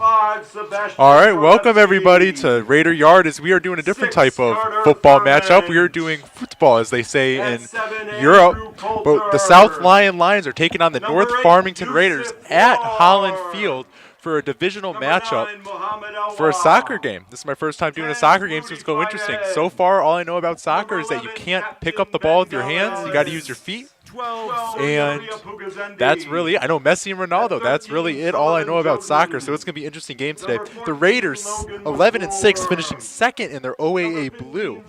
All right, welcome everybody to Raider Yard as we are doing a different type of football matchup. We are doing football, as they say in Europe, but the South Lyon Lions are taking on the North Farmington Raiders at Holland Field for a divisional matchup for a soccer game. This is my first time doing a soccer game, so it's going to go interesting. So far, all I know about soccer is that you can't pick up the ball with your hands. You got to use your feet. And that's really it. I know Messi and Ronaldo. That's really it. All I know about soccer. So it's going to be an interesting game today. The Raiders, 11-6, finishing second in their OAA Blue.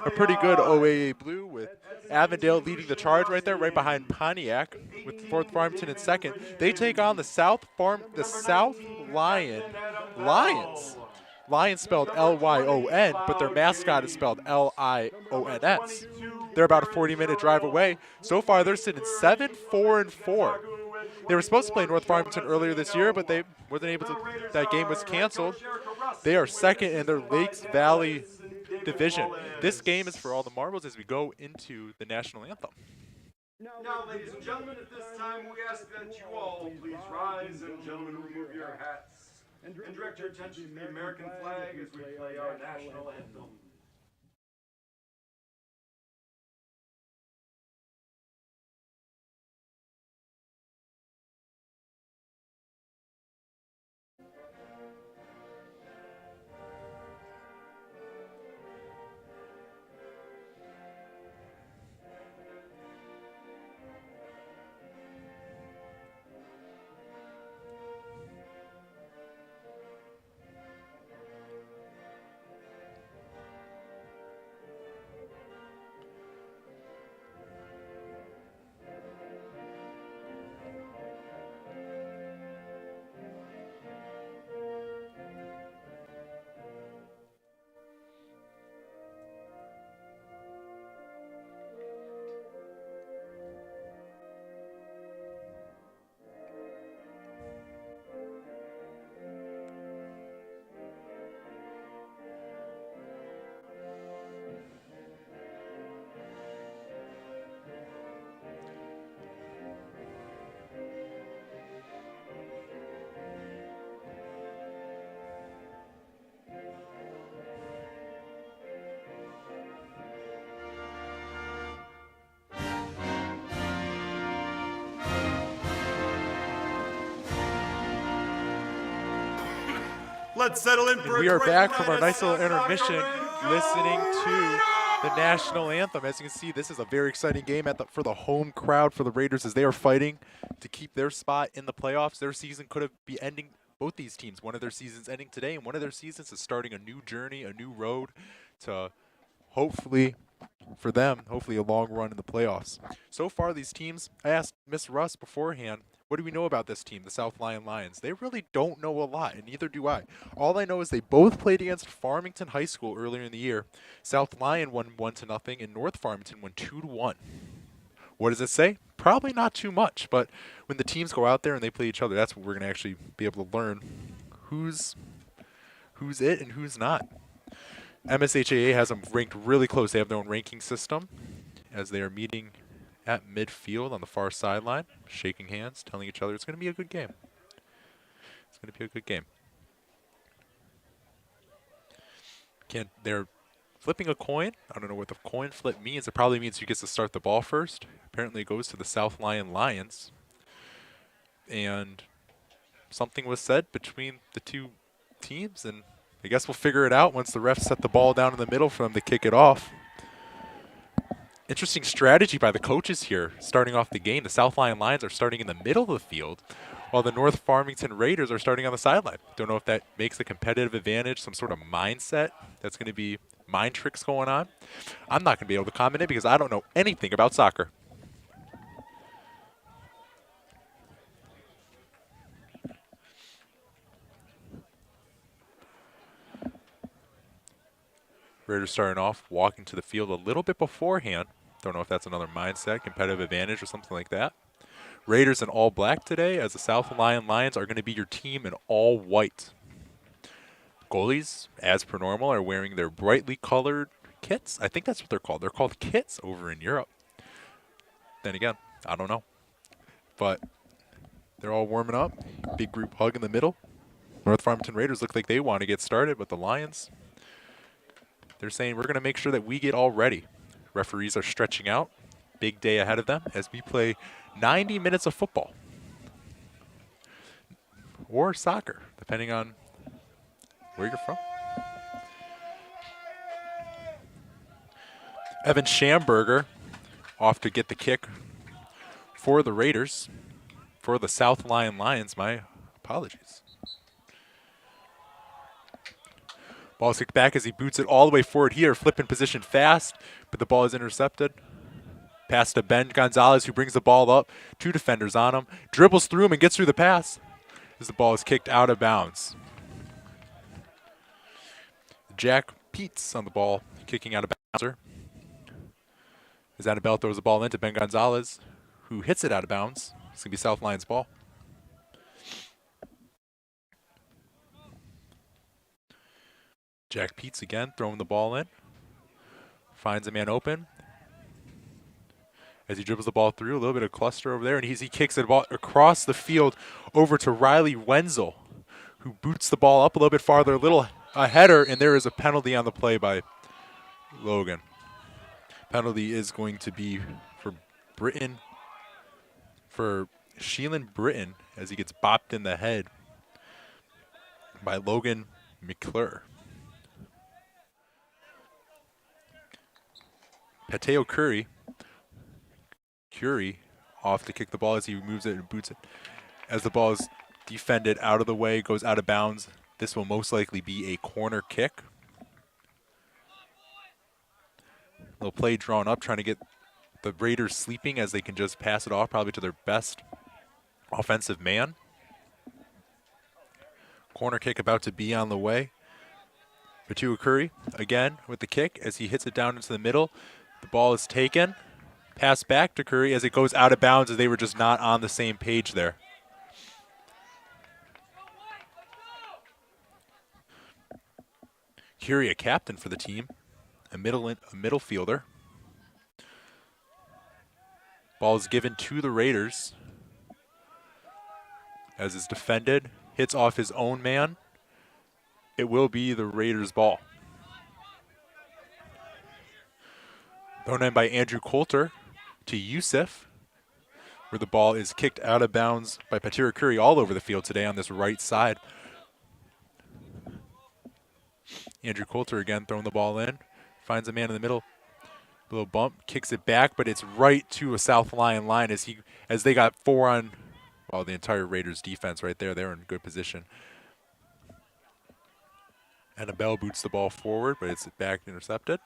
A pretty good OAA Blue with Avondale leading the charge right there, right behind Pontiac, with North Farmington in second. They take on the South Lyon Lions. Lions spelled Lyon, but their mascot is spelled Lions. They're about a 40-minute drive away. So far, they're sitting 7-4-4. They were supposed to play North Farmington earlier this year, but they wasn't able to. That game was canceled. They are second in their Lakes Valley division. This game is for all the marbles as we go into the national anthem. Now, ladies and gentlemen, at this time, we ask that you all please rise and, gentlemen, remove your hats and direct your attention to the American flag as we play our national anthem. Let's settle in for we are back from our nice little intermission listening to the national anthem. As you can see, this is a very exciting game for the home crowd for the Raiders as they are fighting to keep their spot in the playoffs. Their season could have been ending, both these teams, one of their seasons ending today, and one of their seasons is starting a new journey, a new road to hopefully, for them, hopefully a long run in the playoffs. So far, these teams, I asked Miss Russ beforehand, what do we know about this team, the South Lyon Lions? They really don't know a lot, and neither do I. All I know is they both played against Farmington High School earlier in the year. South Lyon won 1-0, and North Farmington won 2-1. What does it say? Probably not too much, but when the teams go out there and they play each other, that's what we're going to actually be able to learn who's it and who's not. MSHAA has them ranked really close. They have their own ranking system as they are meeting at midfield on the far sideline, shaking hands, telling each other it's going to be a good game. It's going to be a good game. They're flipping a coin. I don't know what the coin flip means. It probably means who gets to start the ball first. Apparently it goes to the South Lyon Lions. And something was said between the two teams, and I guess we'll figure it out once the refs set the ball down in the middle for them to kick it off. Interesting strategy by the coaches here starting off the game. The South Lyon Lions are starting in the middle of the field, while the North Farmington Raiders are starting on the sideline. Don't know if that makes a competitive advantage, some sort of mindset that's going to be mind tricks going on. I'm not going to be able to comment it because I don't know anything about soccer. Raiders starting off, walking to the field a little bit beforehand. Don't know if that's another mindset, competitive advantage or something like that. Raiders in all black today, as the South Lyon Lions are going to be your team in all white. Goalies, as per normal, are wearing their brightly colored kits. I think that's what they're called. They're called kits over in Europe. Then again, I don't know. But they're all warming up. Big group hug in the middle. North Farmington Raiders look like they want to get started, but the Lions, they're saying we're going to make sure that we get all ready. Referees are stretching out. Big day ahead of them as we play 90 minutes of football. Or soccer, depending on where you're from. Evan Schamberger off to get the kick for the Raiders. For the South Lyon Lions, my apologies. Ball kicked back as he boots it all the way forward here. Flip in position fast, but the ball is intercepted. Pass to Ben Gonzalez, who brings the ball up. 2 defenders on him. Dribbles through him and gets through the pass as the ball is kicked out of bounds. Jack Peets on the ball, kicking out of bounds. As Annabelle throws the ball into Ben Gonzalez, who hits it out of bounds. It's going to be South Lions ball. Jack Peets again, throwing the ball in. Finds a man open. As he dribbles the ball through, a little bit of cluster over there, and he kicks the ball across the field over to Riley Wenzel, who boots the ball up a little bit farther, a header, and there is a penalty on the play by Logan. Penalty is going to be for Britton, for Sheelan Britton, as he gets bopped in the head by Logan McClure. Pateo Curry off to kick the ball as he moves it and boots it. As the ball is defended out of the way, goes out of bounds. This will most likely be a corner kick. Little play drawn up, trying to get the Raiders sleeping as they can just pass it off probably to their best offensive man. Corner kick about to be on the way. Pateo Curry again with the kick as he hits it down into the middle. The ball is taken. Pass back to Curry as it goes out of bounds as they were just not on the same page there. Curry, a captain for the team, a middle fielder. Ball is given to the Raiders as is defended, hits off his own man. It will be the Raiders' ball. Thrown in by Andrew Coulter to Youssef, where the ball is kicked out of bounds by Patira Curry all over the field today on this right side. Andrew Coulter again throwing the ball in, finds a man in the middle, a little bump, kicks it back, but it's right to a South Lyon line as they got 4 on, well, the entire Raiders defense right there. They're in good position. Annabelle boots the ball forward, but it's back intercepted.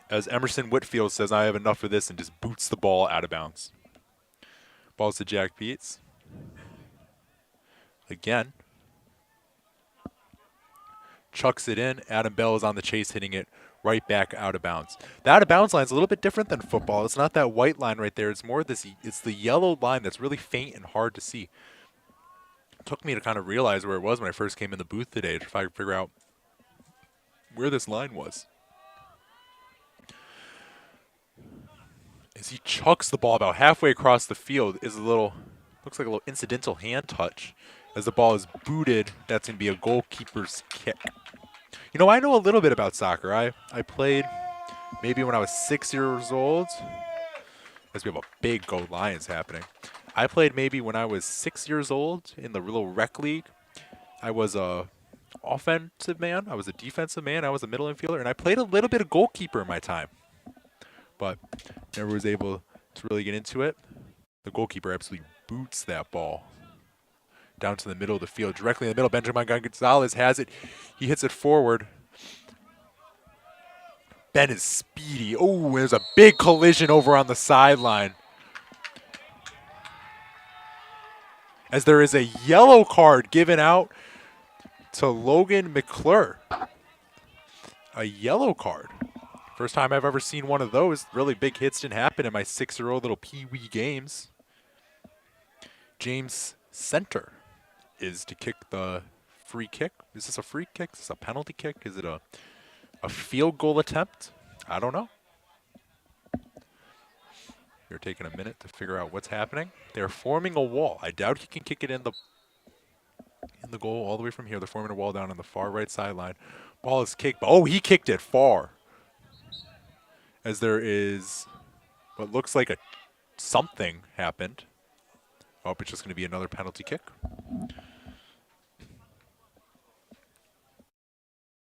As Emerson Whitfield says, I have enough of this, and just boots the ball out of bounds. Ball's to Jack Peets. Again. Chucks it in. Adam Bell is on the chase, hitting it right back out of bounds. The out of bounds line is a little bit different than football. It's not that white line right there. It's more this. It's the yellow line that's really faint and hard to see. It took me to kind of realize where it was when I first came in the booth today to try to figure out where this line was. As he chucks the ball about halfway across the field, looks like a little incidental hand touch. As the ball is booted, that's going to be a goalkeeper's kick. You know, I know a little bit about soccer. I played maybe when I was 6 years old. As we have a big Go Lions happening. I played maybe when I was 6 years old in the little rec league. I was a offensive man. I was a defensive man. I was a middle infielder. And I played a little bit of goalkeeper in my time. But never was able to really get into it. The goalkeeper absolutely boots that ball down to the middle of the field. Directly in the middle, Benjamin Gonzalez has it. He hits it forward. Ben is speedy. Oh, there's a big collision over on the sideline. As there is a yellow card given out to Logan McClure. A yellow card. First time I've ever seen one of those. Really big hits didn't happen in my 6-year-old little pee-wee games. James Center is to kick the free kick. Is this a free kick? Is this a penalty kick? Is it a field goal attempt? I don't know. You're taking a minute to figure out what's happening. They're forming a wall. I doubt he can kick it in the In the goal all the way from here. They're forming a wall down on the far right sideline. Ball is kicked. Oh, he kicked it far. As there is what looks like a something happened. Oh, it's just going to be another penalty kick.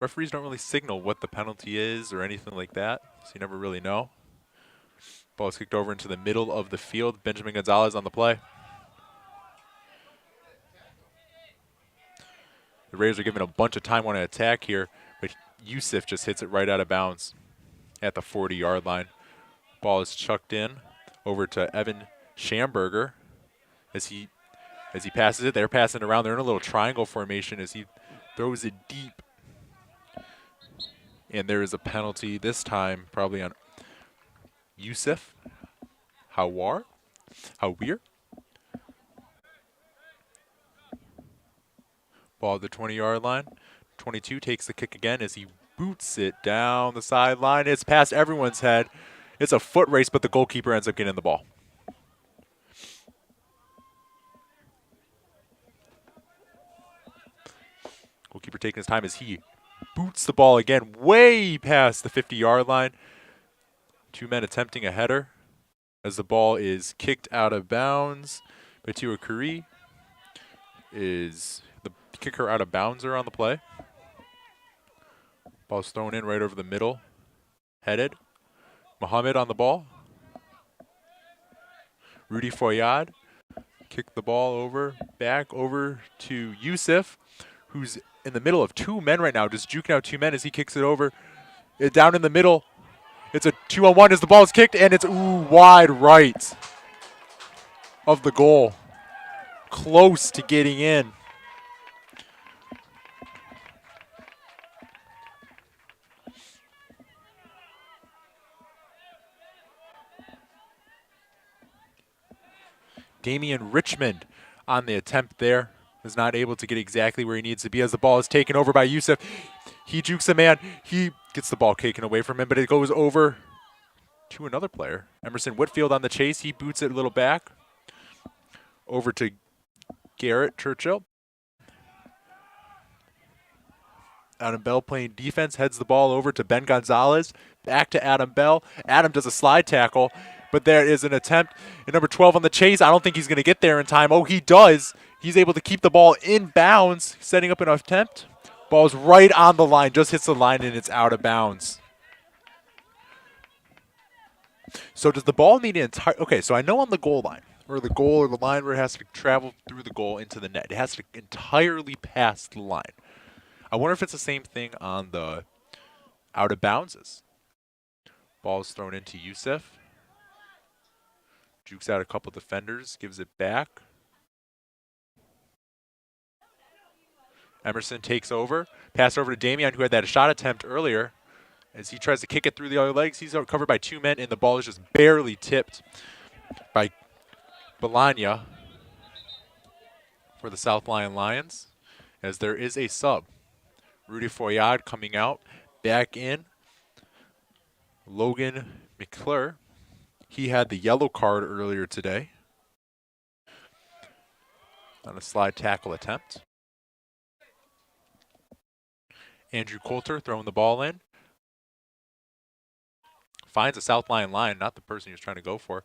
Referees don't really signal what the penalty is or anything like that, so you never really know. Ball is kicked over into the middle of the field. Benjamin Gonzalez on the play. The Raiders are given a bunch of time on an attack here, but Yusuf just hits it right out of bounds at the 40-yard line. Ball is chucked in over to Evan Schamberger as he passes it. They're passing it around. They're in a little triangle formation as he throws it deep. And there is a penalty this time probably on Yusuf Hawir. Ball at the 20-yard line. 22 takes the kick again as he boots it down the sideline. It's past everyone's head. It's a foot race, but the goalkeeper ends up getting the ball. Goalkeeper taking his time as he boots the ball again way past the 50-yard line. Two men attempting a header as the ball is kicked out of bounds. Batua Curry is the kicker out of boundser on the play. Ball's thrown in right over the middle. Headed. Mohammed on the ball. Rudy Foyad kicked the ball over, back over to Yusuf, who's in the middle of two men right now, just juking out two men as he kicks it over. Down in the middle. It's a 2-on-1 as the ball is kicked, and it's wide right of the goal. Close to getting in. Damian Richmond on the attempt there. Is not able to get exactly where he needs to be as the ball is taken over by Yusuf. He jukes a man. He gets the ball taken away from him, but it goes over to another player. Emerson Whitfield on the chase. He boots it a little back. Over to Garrett Churchill. Adam Bell playing defense. Heads the ball over to Ben Gonzalez. Back to Adam Bell. Adam does a slide tackle, but there is an attempt. And number 12 on the chase. I don't think he's going to get there in time. Oh, he does. He's able to keep the ball in bounds, setting up an attempt. Ball's right on the line, just hits the line, and it's out of bounds. So does the ball need an entire... Okay, so I know on the goal line, or the goal or the line where it has to travel through the goal into the net, it has to entirely pass the line. I wonder if it's the same thing on the out of boundses. Ball's thrown into Yusuf. Jukes out a couple defenders, gives it back. Emerson takes over. Pass over to Damian, who had that shot attempt earlier. As he tries to kick it through the other legs, he's covered by two men, and the ball is just barely tipped by Bologna for the South Lyon Lions. As there is a sub. Rudy Foyad coming out. Back in. Logan McClure. He had the yellow card earlier today on a slide tackle attempt. Andrew Coulter throwing the ball in. Finds a South Lyon line, not the person he was trying to go for.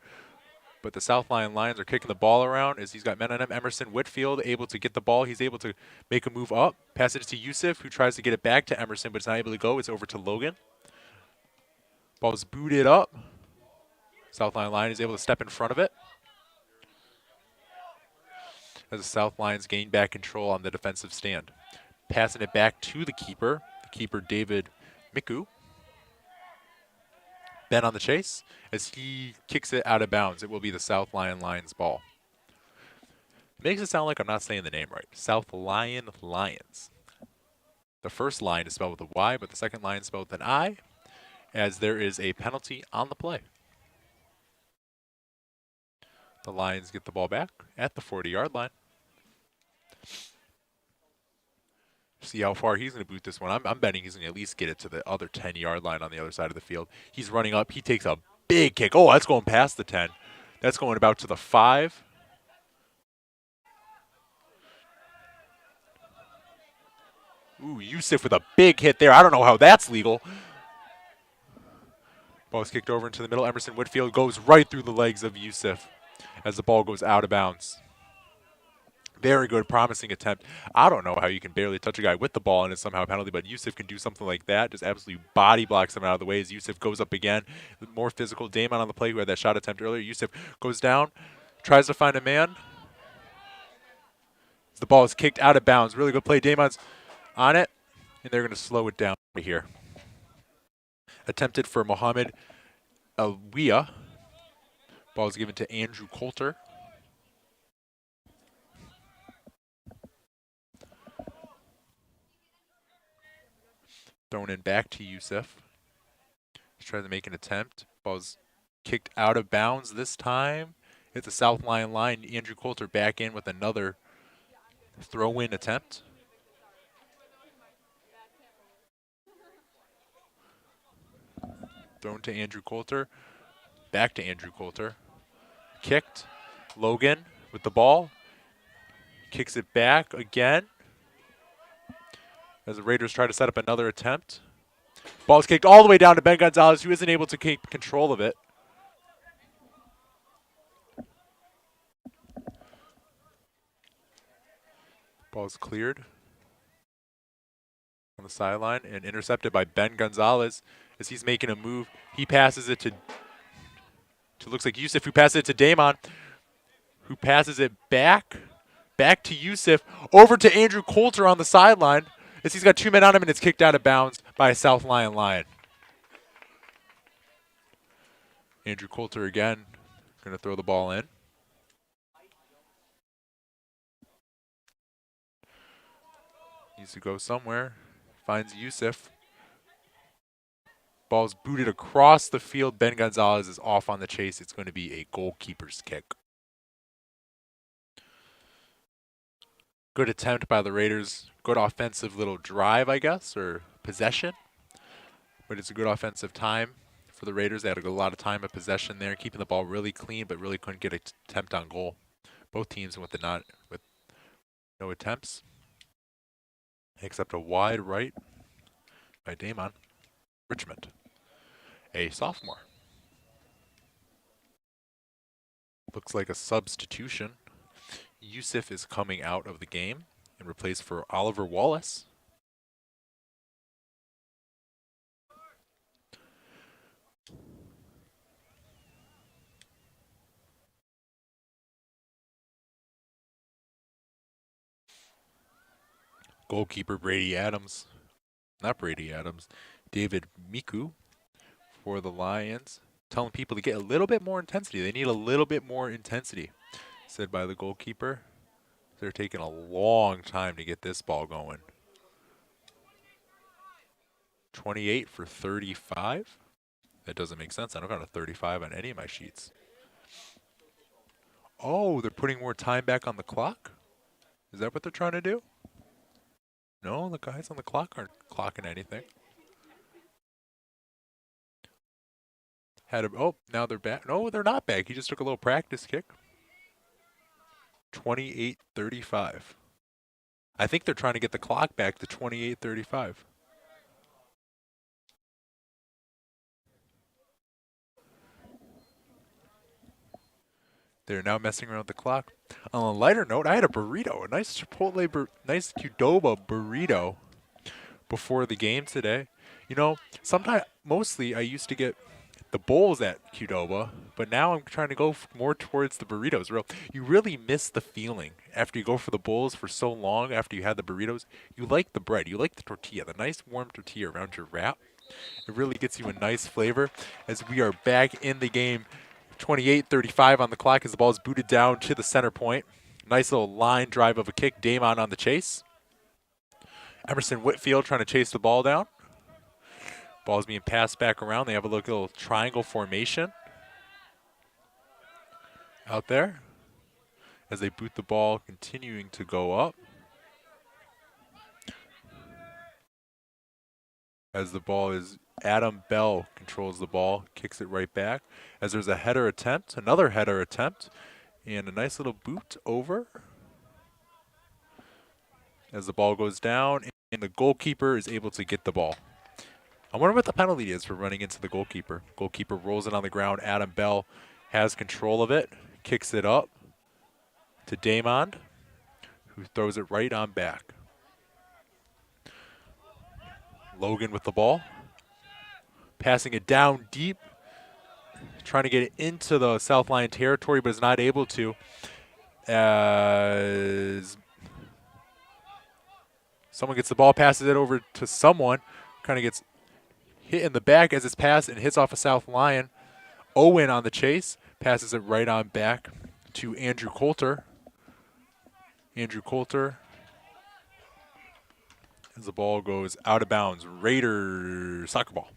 But the South Lyon Lions are kicking the ball around as he's got men on him. Emerson Whitfield able to get the ball. He's able to make a move up. Pass it to Yusuf, who tries to get it back to Emerson, but it's not able to go. It's over to Logan. Ball's booted up. South Lyon Lion is able to step in front of it. As the South Lions gain back control on the defensive stand. Passing it back to the keeper David Miku. Ben on the chase as he kicks it out of bounds. It will be the South Lyon Lions ball. It makes it sound like I'm not saying the name right. South Lyon Lions. The first line is spelled with a Y, but the second line is spelled with an I, as there is a penalty on the play. The Lions get the ball back at the 40-yard line. See how far he's going to boot this one. I'm betting he's going to at least get it to the other 10-yard line on the other side of the field. He's running up. He takes a big kick. Oh, that's going past the 10. That's going about to the 5. Ooh, Yusuf with a big hit there. I don't know how that's legal. Ball is kicked over into the middle. Emerson Whitfield goes right through the legs of Yusuf as the ball goes out of bounds. Very good, promising attempt. I don't know how you can barely touch a guy with the ball and it's somehow a penalty, but Yusuf can do something like that. Just absolutely body blocks him out of the way as Yusuf goes up again. More physical. Damon on the play who had that shot attempt earlier. Yusuf goes down, tries to find a man. The ball is kicked out of bounds. Really good play. Damon's on it, and they're going to slow it down here. Attempted for Mohammed Alwia. Ball is given to Andrew Coulter. Thrown in back to Yusuf. He's trying to make an attempt. Ball's kicked out of bounds this time. Hit the South Lyon line. Andrew Coulter back in with another throw-in attempt. Thrown to Andrew Coulter. Back to Andrew Coulter. Kicked. Logan with the ball. Kicks it back again. As the Raiders try to set up another attempt. Ball's kicked all the way down to Ben Gonzalez, who isn't able to keep control of it. Ball's cleared on the sideline and intercepted by Ben Gonzalez as he's making a move. He passes it to looks like Yusuf, who passes it to Damon, who passes it back to Yusuf, over to Andrew Coulter on the sideline as he's got 2 men on him and it's kicked out of bounds by a South Lyon Lion. Andrew Coulter again going to throw the ball in. Needs to go somewhere. Finds Yusuf. Ball's booted across the field. Ben Gonzalez is off on the chase. It's going to be a goalkeeper's kick. Good attempt by the Raiders. Good offensive little drive, I guess, or possession. But it's a good offensive time for the Raiders. They had a lot of time of possession there, keeping the ball really clean, but really couldn't get an attempt on goal. Both teams with no attempts, except a wide right by Damon Richmond, a sophomore. Looks like a substitution. Yusuf is coming out of the game and replaced for Oliver Wallace. Goalkeeper Brady Adams, not Brady Adams, David Miku for the Lions, telling people to get a little bit more intensity. They need a little bit more intensity, said by the goalkeeper. They're taking a long time to get this ball going. 28 for 35? That doesn't make sense. I don't got a 35 on any of my sheets. Oh, they're putting more time back on the clock? Is that what they're trying to do? No, the guys on the clock aren't clocking anything. Oh, now they're back. No, they're not back. He just took a little practice kick. 28-35. I think they're trying to get the clock back to 28-35. They're now messing around with the clock. On a lighter note, I had a burrito, a nice Chipotle, nice Qdoba burrito before the game today. You know, mostly I used to get the bowls at Qdoba, but now I'm trying to go more towards the burritos. You really miss the feeling after you go for the bowls for so long after you had the burritos. You like the bread, you like the tortilla, the nice warm tortilla around your wrap. It really gets you a nice flavor as we are back in the game. 28-35 on the clock as the ball is booted down to the center point. Nice little line drive of a kick. Damon on the chase. Emerson Whitfield trying to chase the ball down. Ball is being passed back around. They have a little triangle formation out there as they boot the ball, continuing to go up. As the ball is, Adam Bell controls the ball, kicks it right back. As there's a header attempt, another header attempt, and a nice little boot over as the ball goes down, and the goalkeeper is able to get the ball. I wonder what the penalty is for running into the goalkeeper. Goalkeeper rolls it on the ground. Adam Bell has control of it, kicks it up to Damond, who throws it right on back. Logan with the ball, passing it down deep, trying to get it into the South Lyon territory, but is not able to, as someone gets the ball, passes it over to someone, kind of gets hit in the back as it's passed and hits off a South Lyon. Owen on the chase, passes it right on back to Andrew Coulter. Andrew Coulter, as the ball goes out of bounds. Raiders soccer ball.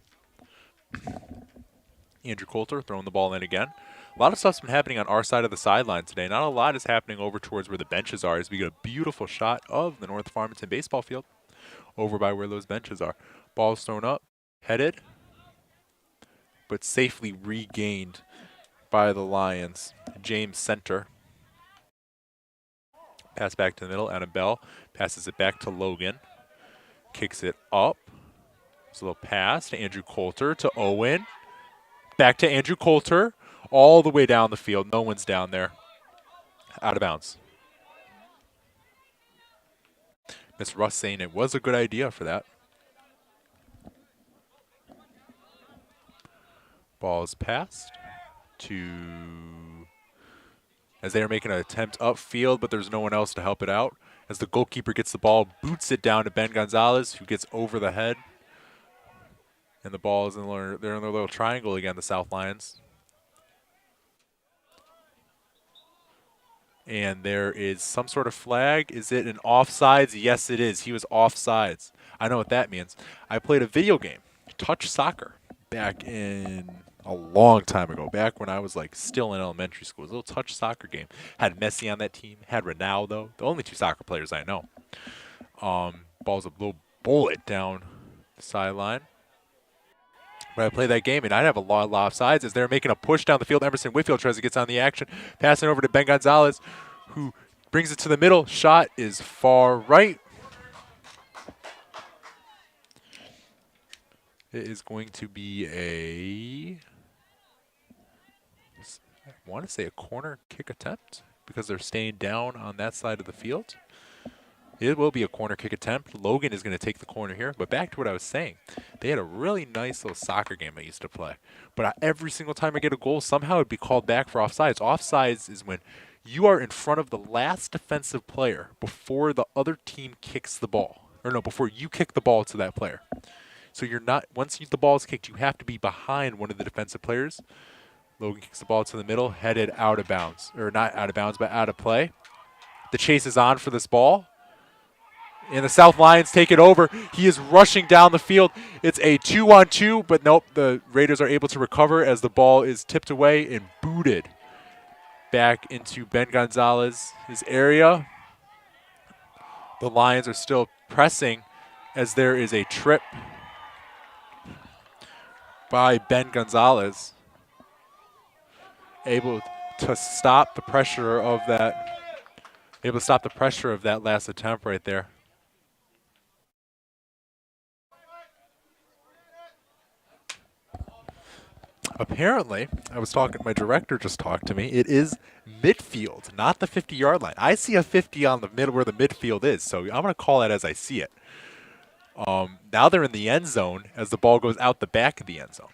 Andrew Coulter throwing the ball in again. A lot of stuff's been happening on our side of the sideline today. Not a lot is happening over towards where the benches are, as we get a beautiful shot of the North Farmington baseball field over by where those benches are. Ball's thrown up, headed, but safely regained by the Lions. James Center. Pass back to the middle. Adam Bell passes it back to Logan. Kicks it up. There's a little pass to Andrew Coulter to Owen. Back to Andrew Coulter. All the way down the field. No one's down there. Out of bounds. Miss Russ saying it was a good idea for that. Ball is passed to, as they are making an attempt upfield, but there's no one else to help it out. As the goalkeeper gets the ball, boots it down to Ben Gonzalez, who gets over the head. And the ball is they're in their little triangle again, the South Lions. And there is some sort of flag. Is it an offsides? Yes, it is. He was offsides. I know what that means. I played a video game, touch soccer, back in a long time ago, back when I was like still in elementary school. It was a little touch soccer game. Had Messi on that team, had Ronaldo, the only two soccer players I know. Ball's a little bullet down the sideline. But I played that game, and I'd have a lot of offsides as they're making a push down the field. Emerson Whitfield tries to get on the action, passing over to Ben Gonzalez, who brings it to the middle. Shot is far right. It is going to be I want to say a corner kick attempt because they're staying down on that side of the field. It will be a corner kick attempt. Logan is going to take the corner here. But back to what I was saying. They had a really nice little soccer game I used to play. But every single time I get a goal, somehow it'd be called back for offsides. Offsides is when you are in front of the last defensive player before the other team kicks the ball. Or no, before you kick the ball to that player. So you're not, once the ball is kicked, you have to be behind one of the defensive players. Logan kicks the ball to the middle, headed out of bounds. Or not out of bounds, but out of play. The chase is on for this ball. And the South Lions take it over. He is rushing down the field. It's a 2-on-2, but nope, the Raiders are able to recover as the ball is tipped away and booted back into Ben Gonzalez's area. The Lions are still pressing as there is a trip by Ben Gonzalez, able to stop the pressure of that. Able to stop the pressure of that last attempt right there. Apparently, I was talking, my director just talked to me. It is midfield, not the 50-yard line. I see a 50 on the middle where the midfield is, so I'm going to call that as I see it. Now they're in the end zone as the ball goes out the back of the end zone.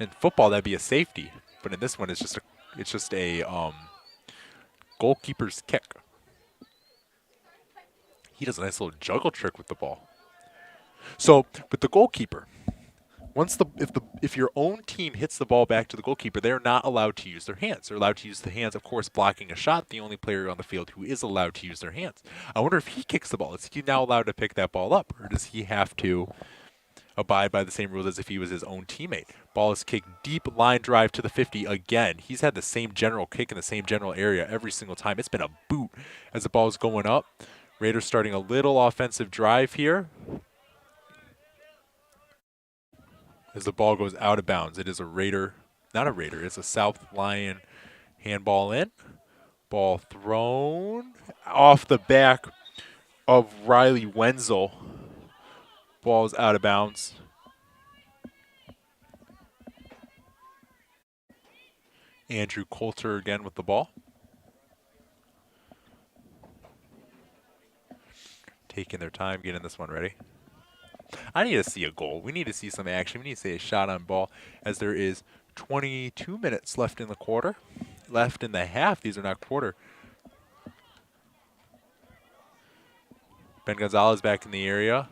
In football, that'd be a safety, but in this one, it's just a goalkeeper's kick. He does a nice little juggle trick with the ball. So with the goalkeeper, if your own team hits the ball back to the goalkeeper, they're not allowed to use their hands. They're allowed to use the hands, of course, blocking a shot. The only player on the field who is allowed to use their hands. I wonder if he kicks the ball. Is he now allowed to pick that ball up, or does he have to abide by the same rules as if he was his own teammate? Ball is kicked deep, line drive to the 50 again. He's had the same general kick in the same general area every single time. It's been a boot as the ball is going up. Raiders starting a little offensive drive here. As the ball goes out of bounds. It is it's a South Lyon handball in. Ball thrown off the back of Riley Wenzel. Ball's out of bounds. Andrew Coulter again with the ball. Taking their time getting this one ready. I need to see a goal. We need to see some action. We need to see a shot on ball as there is 22 minutes left in the quarter. Left in the half. These are not quarter. Ben Gonzalez back in the area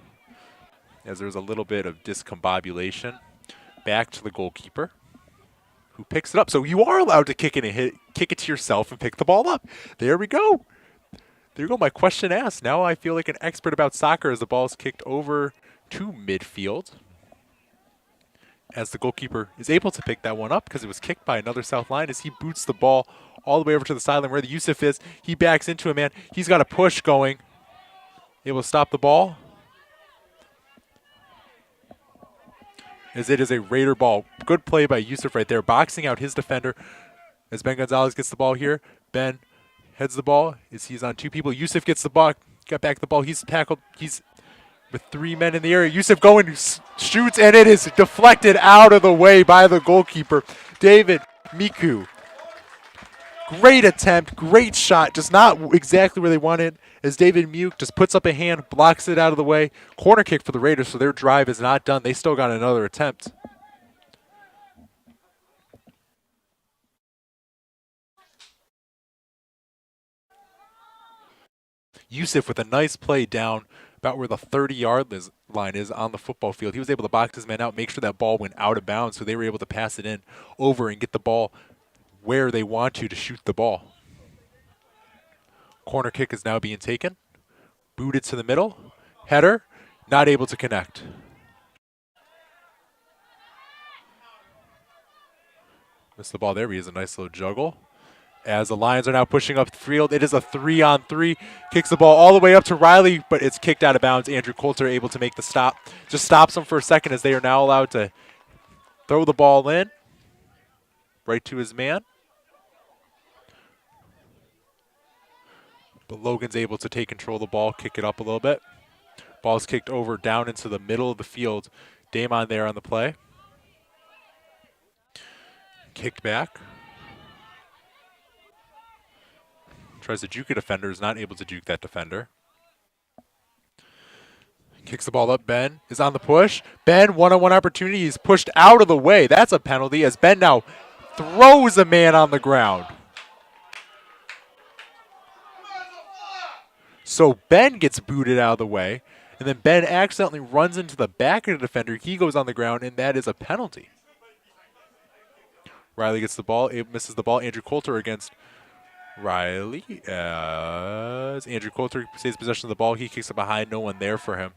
as there's a little bit of discombobulation. Back to the goalkeeper who picks it up. So you are allowed to kick it and kick it to yourself and pick the ball up. There we go. There you go. My question asked. Now I feel like an expert about soccer as the ball is kicked over to midfield. As the goalkeeper is able to pick that one up because it was kicked by another South Line as he boots the ball all the way over to the sideline where the Yusuf is. He backs into him, man. He's got a push going. Able to stop the ball. As it is a Raider ball. Good play by Yusuf right there, boxing out his defender. As Ben Gonzalez gets the ball here, Ben heads the ball as he's on two people. Yusuf gets the ball, got back the ball. He's tackled. He's with three men in the area. Yusuf going, shoots, and it is deflected out of the way by the goalkeeper, David Miku. Great attempt, great shot, just not exactly where they wanted. As David Muke just puts up a hand, blocks it out of the way. Corner kick for the Raiders, so their drive is not done. They still got another attempt. Yusuf with a nice play down about where the 30-yard line is on the football field. He was able to box his man out, make sure that ball went out of bounds, so they were able to pass it in over and get the ball where they want to shoot the ball. Corner kick is now being taken. Booted to the middle. Header, not able to connect. Missed the ball there. He has a nice little juggle. As the Lions are now pushing up the field, it is a 3-on-3. Kicks the ball all the way up to Riley, but it's kicked out of bounds. Andrew Coulter able to make the stop. Just stops them for a second as they are now allowed to throw the ball in. Right to his man. But Logan's able to take control of the ball, kick it up a little bit. Ball's kicked over down into the middle of the field. Damon there on the play. Kicked back. Tries to juke a defender, is not able to juke that defender. Kicks the ball up, Ben is on the push. Ben, one-on-one opportunity, he's pushed out of the way. That's a penalty as Ben now throws a man on the ground. So Ben gets booted out of the way, and then Ben accidentally runs into the back of the defender. He goes on the ground, and that is a penalty. Riley gets the ball, misses the ball. Andrew Coulter against Riley. As Andrew Coulter stays possession of the ball, he kicks it behind. No one there for him.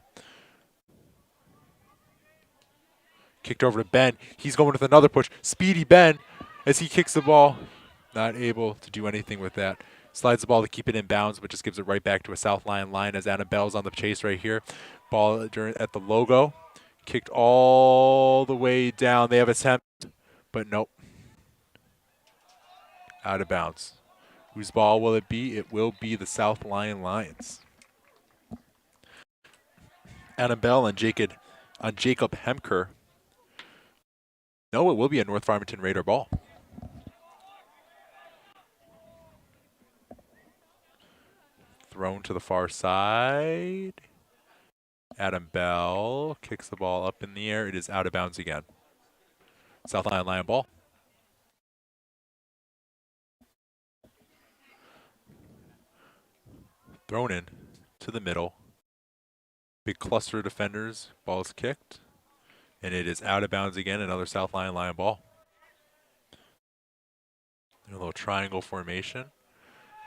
Kicked over to Ben. He's going with another push. Speedy Ben as he kicks the ball. Not able to do anything with that. Slides the ball to keep it in bounds, but just gives it right back to a South Lyon line as Annabelle's on the chase right here. Ball at the logo. Kicked all the way down. They have a attempt, but nope. Out of bounds. Whose ball will it be? It will be the South Lyon Lions. Annabelle and Jacob Hemker. No, it will be a North Farmington Raider ball. Thrown to the far side. Adam Bell kicks the ball up in the air. It is out of bounds again. South Lion ball. Thrown in to the middle. Big cluster of defenders. Ball is kicked. And it is out of bounds again. Another South Lion ball. A little triangle formation.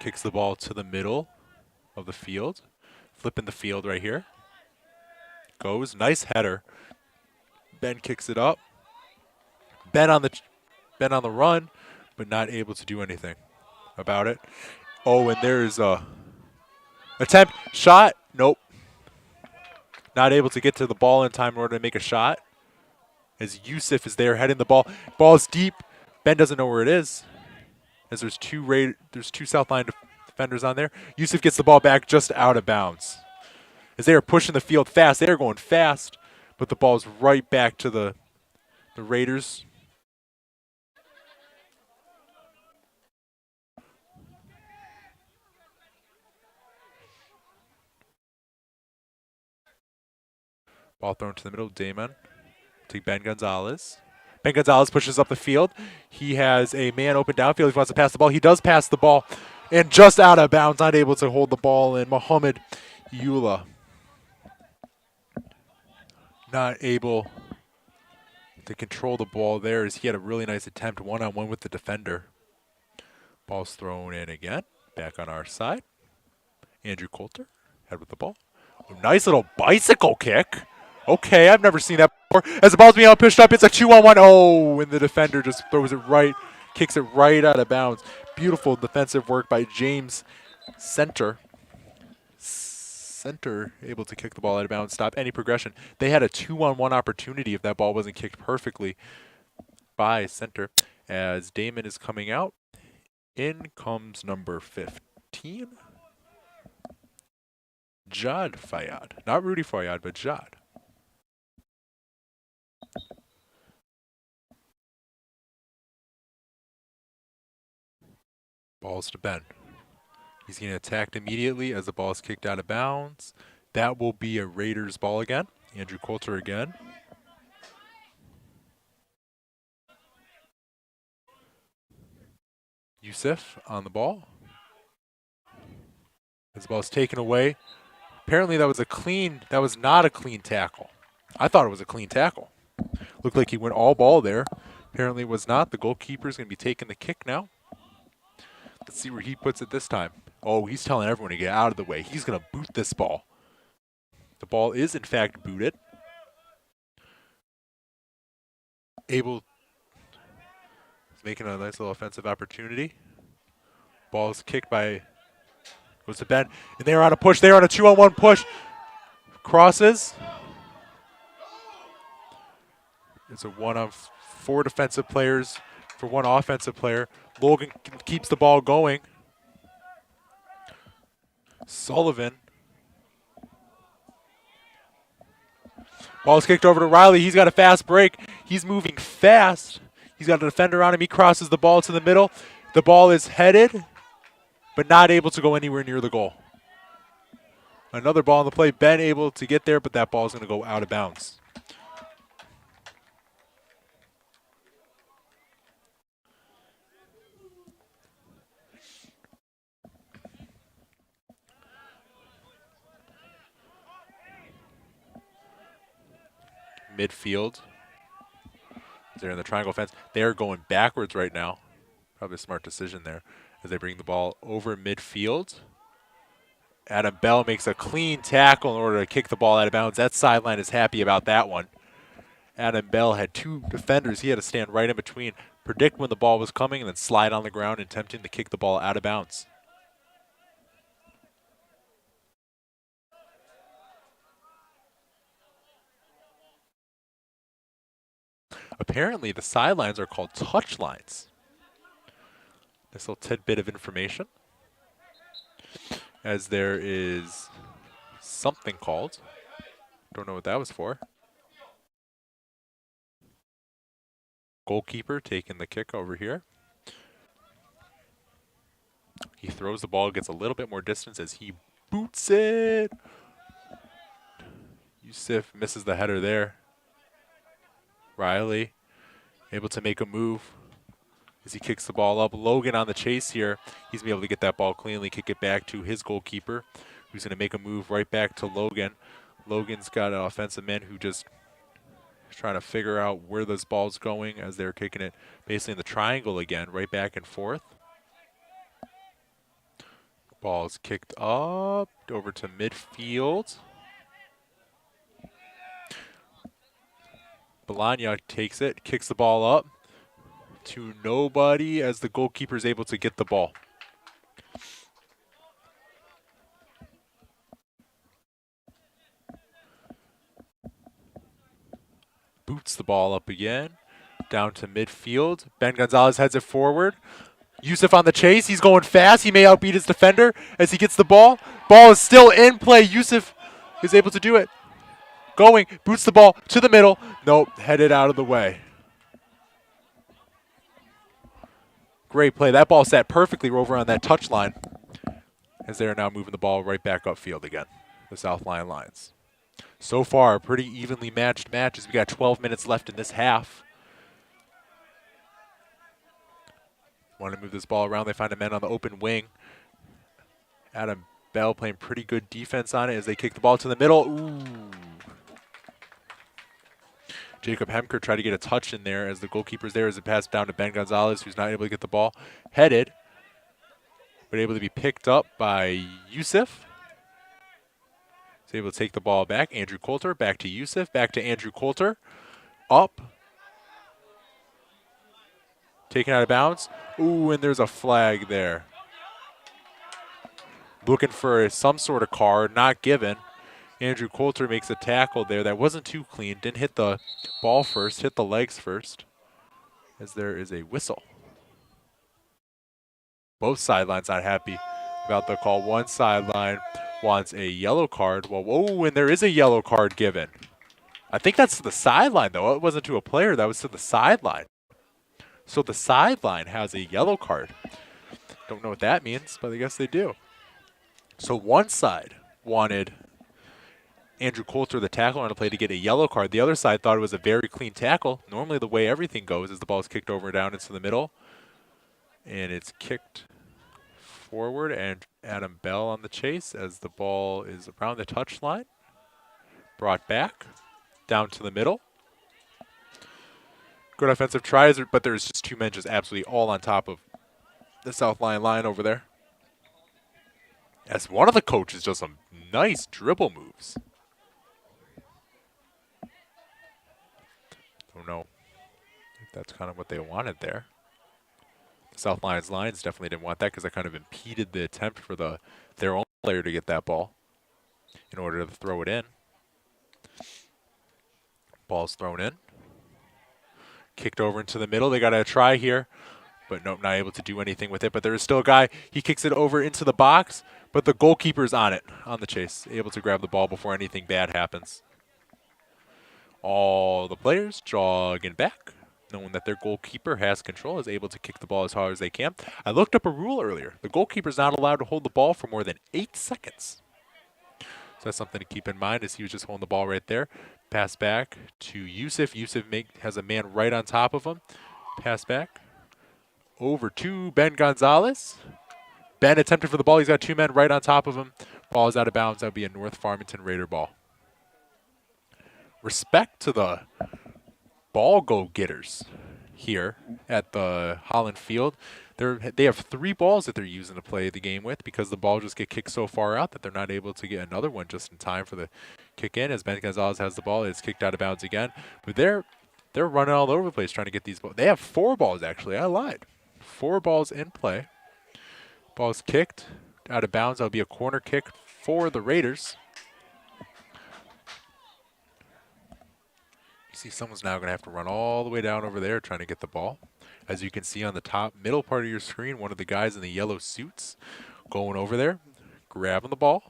Kicks the ball to the middle of the field. Flipping the field right here. Goes. Nice header. Ben kicks it up. Ben on the run, but not able to do anything about it. Oh, and there's a attempt. Shot. Nope. Not able to get to the ball in time in order to make a shot. As Yusuf is there heading the ball. Ball's deep. Ben doesn't know where it is. As there's two South Line defenders on there. Yusuf gets the ball back just out of bounds. as they are pushing the field fast. They are going fast, but the ball's right back to the Raiders. Ball thrown to the middle. Damon to Ben Gonzalez. Ben Gonzalez pushes up the field. He has a man open downfield. He wants to pass the ball. He does pass the ball, and just out of bounds, not able to hold the ball. And Muhammad Eula not able to control the ball there, as he had a really nice attempt one-on-one with the defender. Ball's thrown in again. Back on our side. Andrew Coulter head with the ball. Nice little bicycle kick. Okay, I've never seen that before. As the ball's being out pushed up, it's a 2-on-1. Oh, and the defender just throws it right, kicks it right out of bounds. Beautiful defensive work by James Center. Center able to kick the ball out of bounds, stop any progression. They had a 2-on-1 opportunity if that ball wasn't kicked perfectly by Center. As Damon is coming out, in comes number 15, Jad Fayyad. Not Rudy Fayyad, but Jad. Balls to Ben. He's getting attacked immediately as the ball is kicked out of bounds. That will be a Raiders ball again. Andrew Coulter again. Yusuf on the ball. As the ball is taken away. Apparently that was not a clean tackle. I thought it was a clean tackle. Looked like he went all ball there. Apparently it was not. The goalkeeper is going to be taking the kick now. Let's see where he puts it this time. Oh, he's telling everyone to get out of the way. He's going to boot this ball. The ball is, in fact, booted. Able, making a nice little offensive opportunity. Ball is kicked by, goes to Ben, and they're on a push. They're on a 2-on-1 push. Crosses. It's a 1-on-4 defensive players for one offensive player. Logan keeps the ball going. Sullivan. Ball is kicked over to Riley. He's got a fast break. He's moving fast. He's got a defender on him. He crosses the ball to the middle. The ball is headed, but not able to go anywhere near the goal. Another ball on the play. Ben able to get there, but that ball is going to go out of bounds. Midfield. They're in the triangle fence. They're going backwards right now. Probably a smart decision there as they bring the ball over midfield. Adam Bell makes a clean tackle in order to kick the ball out of bounds. That sideline is happy about that one. Adam Bell had two defenders. He had to stand right in between, predict when the ball was coming, and then slide on the ground, attempting to kick the ball out of bounds. Apparently, the sidelines are called touch lines. This little tidbit of information, as there is something called. Don't know what that was for. Goalkeeper taking the kick over here. He throws the ball, gets a little bit more distance as he boots it. Yusuf misses the header there. Riley able to make a move as he kicks the ball up. Logan on the chase here. He's going to be able to get that ball cleanly, kick it back to his goalkeeper, who's going to make a move right back to Logan. Logan's got an offensive man who just is trying to figure out where this ball's going as they're kicking it basically in the triangle again, right back and forth. Ball's kicked up over to midfield. Bologna takes it, kicks the ball up to nobody as the goalkeeper is able to get the ball. Boots the ball up again, down to midfield. Ben Gonzalez heads it forward. Yusuf on the chase. He's going fast. He may outbeat his defender as he gets the ball. Ball is still in play. Yusuf is able to do it. Going, boots the ball to the middle. Nope, headed out of the way. Great play. That ball sat perfectly over on that touch line as they're now moving the ball right back upfield again, the South Lyon Lions. So far, a pretty evenly matched match as we got 12 minutes left in this half. Want to move this ball around. They find a man on the open wing. Adam Bell playing pretty good defense on it as they kick the ball to the middle. Ooh. Jacob Hemker tried to get a touch in there as the goalkeeper's there as it passed down to Ben Gonzalez, who's not able to get the ball headed, but able to be picked up by Yusuf. He's able to take the ball back. Andrew Coulter, back to Yusuf, back to Andrew Coulter. Up. Taken out of bounds. Ooh, and there's a flag there. Looking for some sort of card, not given. Andrew Coulter makes a tackle there that wasn't too clean. Didn't hit the ball first, hit the legs first, as there is a whistle. Both sidelines not happy about the call. One sideline wants a yellow card. Well, whoa, and there is a yellow card given. I think that's to the sideline, though. It wasn't to a player. That was to the sideline. So the sideline has a yellow card. Don't know what that means, but I guess they do. So one side wanted Andrew Coulter, the tackler on the play, to get a yellow card. The other side thought it was a very clean tackle. Normally the way everything goes is the ball is kicked over and down into the middle. And it's kicked forward, and Adam Bell on the chase as the ball is around the touchline. Brought back, down to the middle. Good offensive tries, but there's just two men just absolutely all on top of the South Lyon line over there. As one of the coaches does some nice dribble moves. Don't know if that's kind of what they wanted there. The South Lyons Lions definitely didn't want that because that kind of impeded the attempt for their own player to get that ball in order to throw it in. Ball's thrown in. Kicked over into the middle. They got a try here, but nope, not able to do anything with it. But there is still a guy. He kicks it over into the box, but the goalkeeper's on it, on the chase, able to grab the ball before anything bad happens. All the players jogging back, knowing that their goalkeeper has control, is able to kick the ball as hard as they can. I looked up a rule earlier. The goalkeeper's not allowed to hold the ball for more than 8 seconds. So that's something to keep in mind as he was just holding the ball right there. Pass back to Yusuf. Yusuf has a man right on top of him. Pass back over to Ben Gonzalez. Ben attempted for the ball. He's got two men right on top of him. Ball is out of bounds. That would be a North Farmington Raider ball. Respect to the ball go-getters here at the Holland Field. They have 3 balls that they're using to play the game with because the ball just get kicked so far out that they're not able to get another one just in time for the kick in. As Ben Gonzalez has the ball, it's kicked out of bounds again. But they're running all over the place trying to get these balls. They have 4 balls, actually. I lied. 4 balls in play. Ball's kicked out of bounds. That'll be a corner kick for the Raiders. You see someone's now going to have to run all the way down over there trying to get the ball. As you can see on the top middle part of your screen, one of the guys in the yellow suits going over there, grabbing the ball.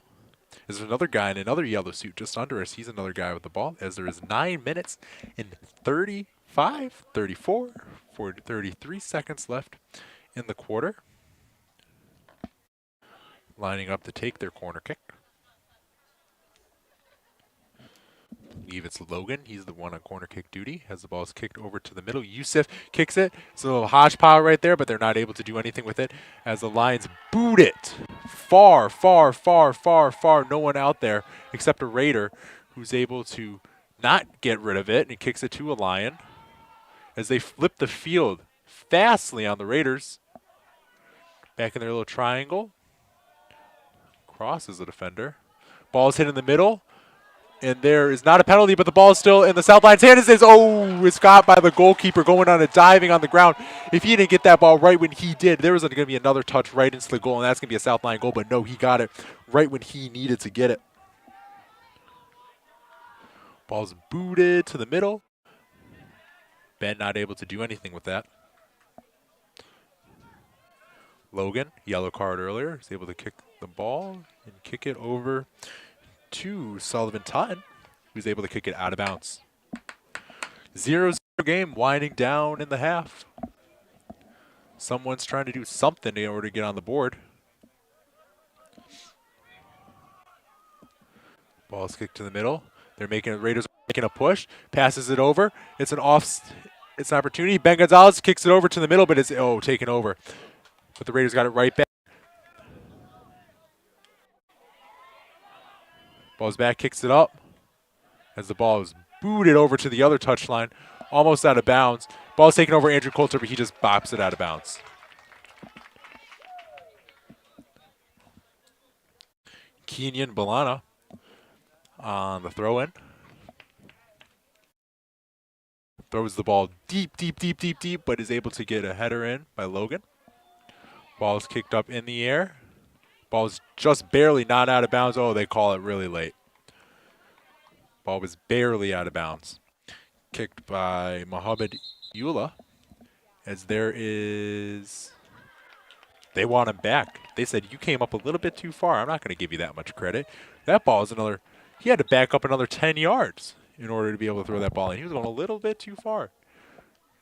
There's another guy in another yellow suit just under us. He's another guy with the ball, as there is 9 minutes and 35, 34, 40, 33 seconds left in the quarter. Lining up to take their corner kick. I believe it's Logan. He's the one on corner kick duty. Has the ball kicked over to the middle. Yusuf kicks it. It's a little hodgepodge right there, but they're not able to do anything with it as the Lions boot it. Far, far, far, far, far. No one out there except a Raider who's able to not get rid of it, and kicks it to a Lion as they flip the field fastly on the Raiders. Back in their little triangle. Crosses the defender. Ball's hit in the middle. And there is not a penalty, but the ball is still in the South Lions' hand. It's got by the goalkeeper going on a diving on the ground. If he didn't get that ball right when he did, there was going to be another touch right into the goal, and that's going to be a South Lyon goal. But no, he got it right when he needed to get it. Ball's booted to the middle. Ben not able to do anything with that. Logan, yellow card earlier, is able to kick the ball and kick it over to Sullivan Totten, who's able to kick it out of bounds. 0-0 game, winding down in the half. Someone's trying to do something in order to get on the board. Ball's kicked to the middle. They're making Raiders making a push. Passes it over. It's an opportunity. Ben Gonzalez kicks it over to the middle, but it's taken over. But the Raiders got it right back. Ball's back, kicks it up. As the ball is booted over to the other touchline, almost out of bounds. Ball's taken over Andrew Coulter, but he just bops it out of bounds. Kenyon Balana on the throw-in. Throws the ball deep, but is able to get a header in by Logan. Ball is kicked up in the air. Ball is just barely not out of bounds. Oh, they call it really late. Ball was barely out of bounds. Kicked by Mohamed Eula. As they want him back. They said, you came up a little bit too far. I'm not going to give you that much credit. That ball is he had to back up another 10 yards in order to be able to throw that ball in. He was going a little bit too far.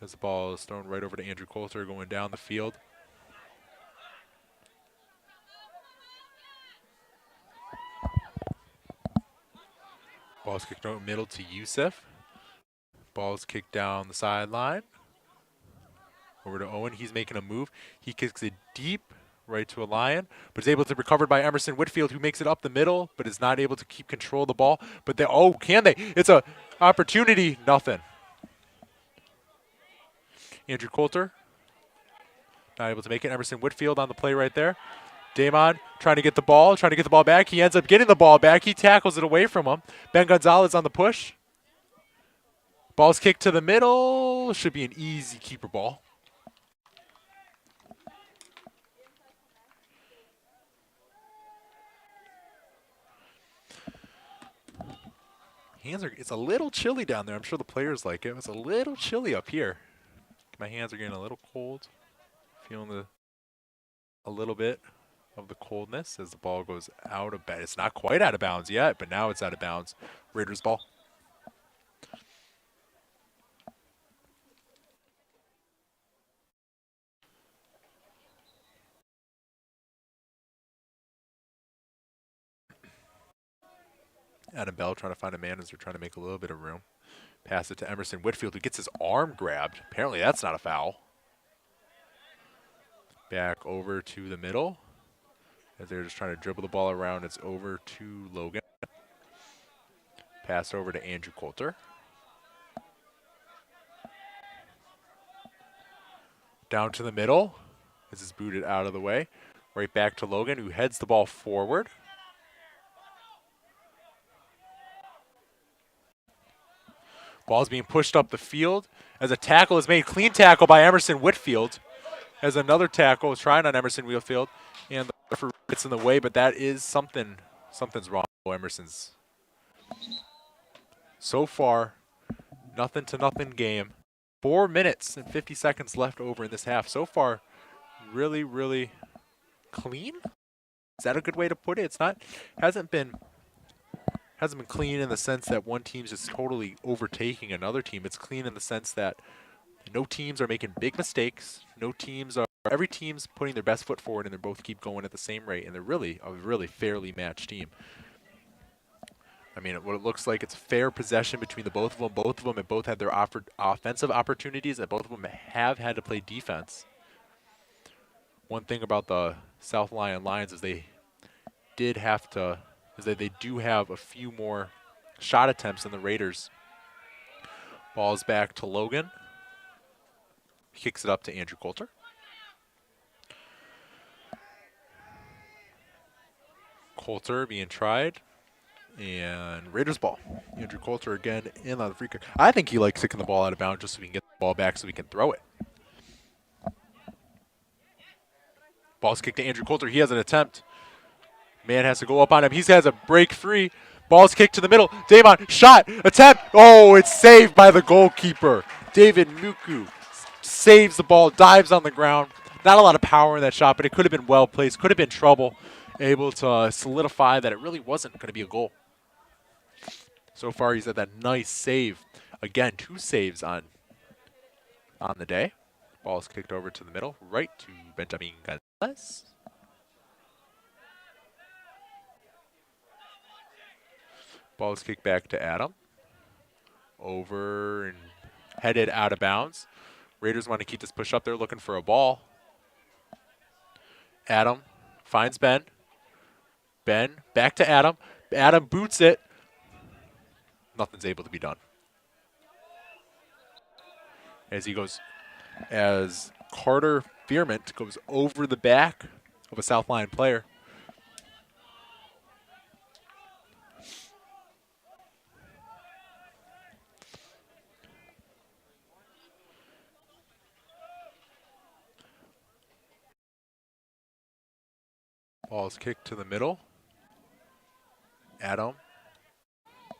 As the ball is thrown right over to Andrew Coulter going down the field. Ball's kicked out middle to Youssef. Ball's kicked down the sideline. Over to Owen. He's making a move. He kicks it deep right to a Lyon, but is able to be recovered by Emerson Whitfield, who makes it up the middle, but is not able to keep control of the ball. But can they? It's a opportunity. Nothing. Andrew Coulter not able to make it. Emerson Whitfield on the play right there. Damon trying to get the ball back. He ends up getting the ball back. He tackles it away from him. Ben Gonzalez on the push. Ball's kicked to the middle. Should be an easy keeper ball. It's a little chilly down there. I'm sure the players like it. It's a little chilly up here. My hands are getting a little cold. Feeling a little bit of the coldness as the ball goes out of bounds. It's not quite out of bounds yet, but now it's out of bounds. Raiders ball. Adam Bell trying to find a man as they're trying to make a little bit of room. Pass it to Emerson Whitfield, who gets his arm grabbed. Apparently that's not a foul. Back over to the middle. As they're just trying to dribble the ball around, it's over to Logan. Pass over to Andrew Coulter. Down to the middle. This is booted out of the way. Right back to Logan, who heads the ball forward. Ball's being pushed up the field as a tackle is made. Clean tackle by Emerson Whitfield. As another tackle is trying on Emerson Whitfield. And the referee gets in the way, but that is something. Something's wrong with Emerson's. So far, nothing to nothing game. 4 minutes and 50 seconds left over in this half. So far, really, really clean? Is that a good way to put it? It's not, hasn't been clean in the sense that one team's just totally overtaking another team. It's clean in the sense that no teams are making big mistakes. Every team's putting their best foot forward, and they both keep going at the same rate, and they're really a really fairly matched team. I mean, what it looks like, it's fair possession between the both of them. Both of them have both had their offensive opportunities, and both of them have had to play defense. One thing about the South Lyon Lions is they do have a few more shot attempts than the Raiders. Ball's back to Logan. Kicks it up to Andrew Coulter. Coulter being tried. And Raiders ball. Andrew Coulter again in on the free kick. I think he likes kicking the ball out of bounds just so we can get the ball back so we can throw it. Ball's kicked to Andrew Coulter. He has an attempt. Man has to go up on him. He has a break free. Ball's kicked to the middle. Damon, shot, attempt. Oh, it's saved by the goalkeeper. David Muku saves the ball, dives on the ground. Not a lot of power in that shot, but it could have been well placed. Could have been trouble. Able to solidify that it really wasn't going to be a goal. So far, he's had that nice save. Again, 2 saves on the day. Ball is kicked over to the middle, right to Benjamin Gonzalez. Ball is kicked back to Adam. Over and headed out of bounds. Raiders want to keep this push up. They're looking for a ball. Adam finds Ben. Ben back to Adam. Adam boots it. Nothing's able to be done. As Carter Fearment goes over the back of a South Lyon player. Ball is kicked to the middle. Adam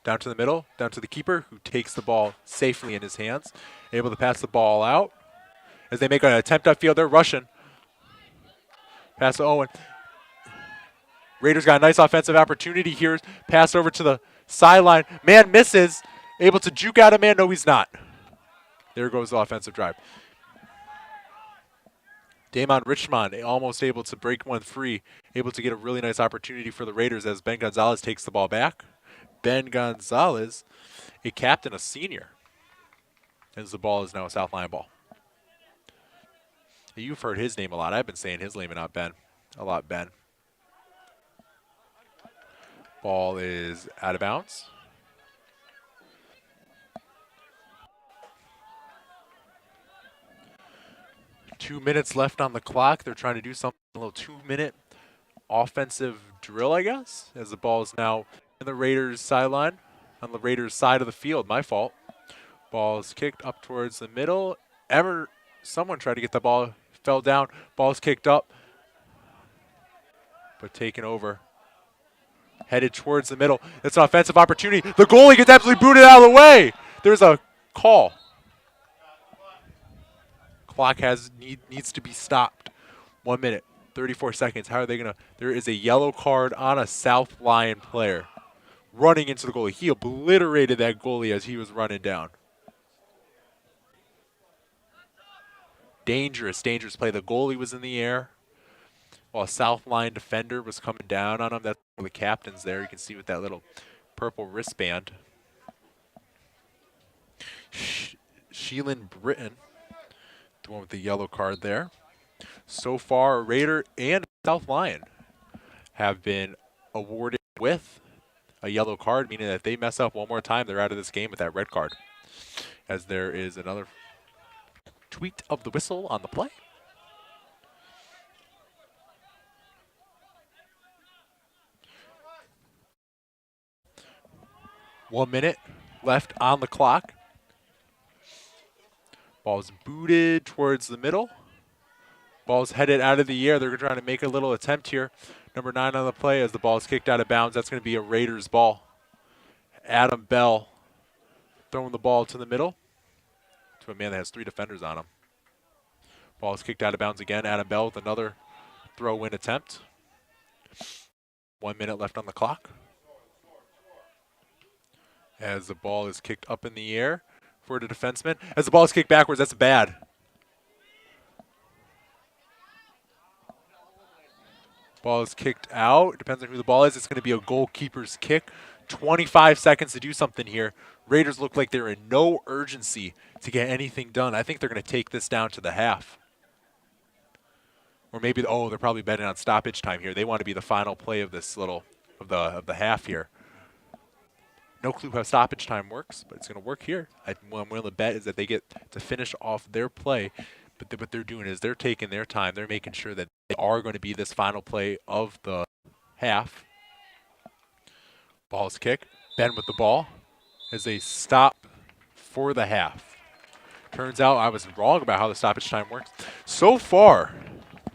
down to the middle, down to the keeper, who takes the ball safely in his hands, able to pass the ball out. As they make an attempt upfield, they're rushing. Pass to Owen. Raiders got a nice offensive opportunity here. Pass over to the sideline. Man misses. Able to juke out a man. No, he's not. There goes the offensive drive. Damon Richmond almost able to break one free. Able to get a really nice opportunity for the Raiders as Ben Gonzalez takes the ball back. Ben Gonzalez, a captain, a senior. As the ball is now a South Lyon ball. You've heard his name a lot. I've been saying his name and not Ben. A lot, Ben. Ball is out of bounds. Two minutes left on the clock. They're trying to do something, a little 2-minute offensive drill, I guess, as the ball is now in the Raiders' sideline, on the Raiders' side of the field. My fault. Ball is kicked up towards the middle. Someone tried to get the ball, fell down. Ball's kicked up, but taken over. Headed towards the middle. It's an offensive opportunity. The goalie gets absolutely booted out of the way. There's a call. Clock needs to be stopped. 1 minute, 34 seconds. How are they going to? There is a yellow card on a South Lyon player running into the goalie. He obliterated that goalie as he was running down. Dangerous play. The goalie was in the air while a South Lyon defender was coming down on him. That's one of the captains there. You can see with that little purple wristband. Sheelan Britton, the one with the yellow card there. So far, Raider and South Lyon have been awarded with a yellow card, meaning that if they mess up one more time, they're out of this game with that red card. As there is another tweet of the whistle on the play. One minute left on the clock. Ball's booted towards the middle. Ball's headed out of the air. They're trying to make a little attempt here. Number 9 on the play as the ball is kicked out of bounds. That's going to be a Raiders ball. Adam Bell throwing the ball to the middle to a man that has 3 defenders on him. Ball is kicked out of bounds again. Adam Bell with another throw-in attempt. 1 minute left on the clock. As the ball is kicked up in the air for the defenseman. As the ball is kicked backwards, that's bad. Ball is kicked out. Depends on who the ball is. It's going to be a goalkeeper's kick. 25 seconds to do something here. Raiders look like they're in no urgency to get anything done. I think they're going to take this down to the half. Or maybe, they're probably betting on stoppage time here. They want to be the final play of this of the half here. No clue how stoppage time works, but it's going to work here. What I'm willing to bet is that they get to finish off their play, but what they're doing is they're taking their time. They're making sure that they are going to be this final play of the half. Ball's kicked. Ben with the ball as they stop for the half. Turns out I was wrong about how the stoppage time works. So far,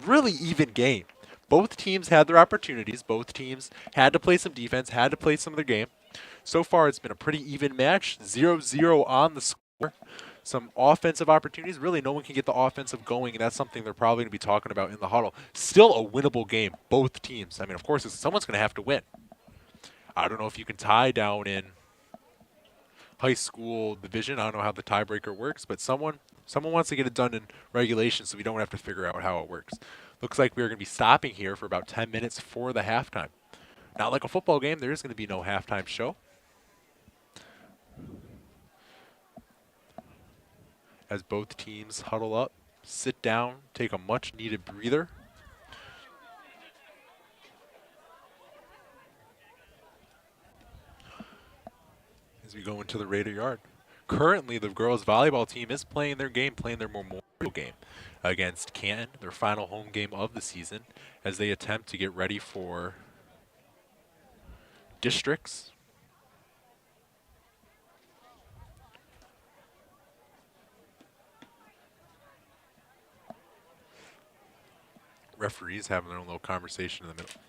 really even game. Both teams had their opportunities. Both teams had to play some defense, had to play some of their game. So far, it's been a pretty even match. 0-0 on the score. Some offensive opportunities. Really, no one can get the offensive going, and that's something they're probably going to be talking about in the huddle. Still a winnable game, both teams. I mean, of course, someone's going to have to win. I don't know if you can tie down in high school division. I don't know how the tiebreaker works, but someone wants to get it done in regulation so we don't have to figure out how it works. Looks like we're going to be stopping here for about 10 minutes for the halftime. Not like a football game, there is going to be no halftime show. As both teams huddle up, sit down, take a much needed breather. As we go into the Raider yard. Currently, the girls volleyball team is playing their memorial game against Canton, their final home game of the season, as they attempt to get ready for districts. Referees having their own little conversation in the middle.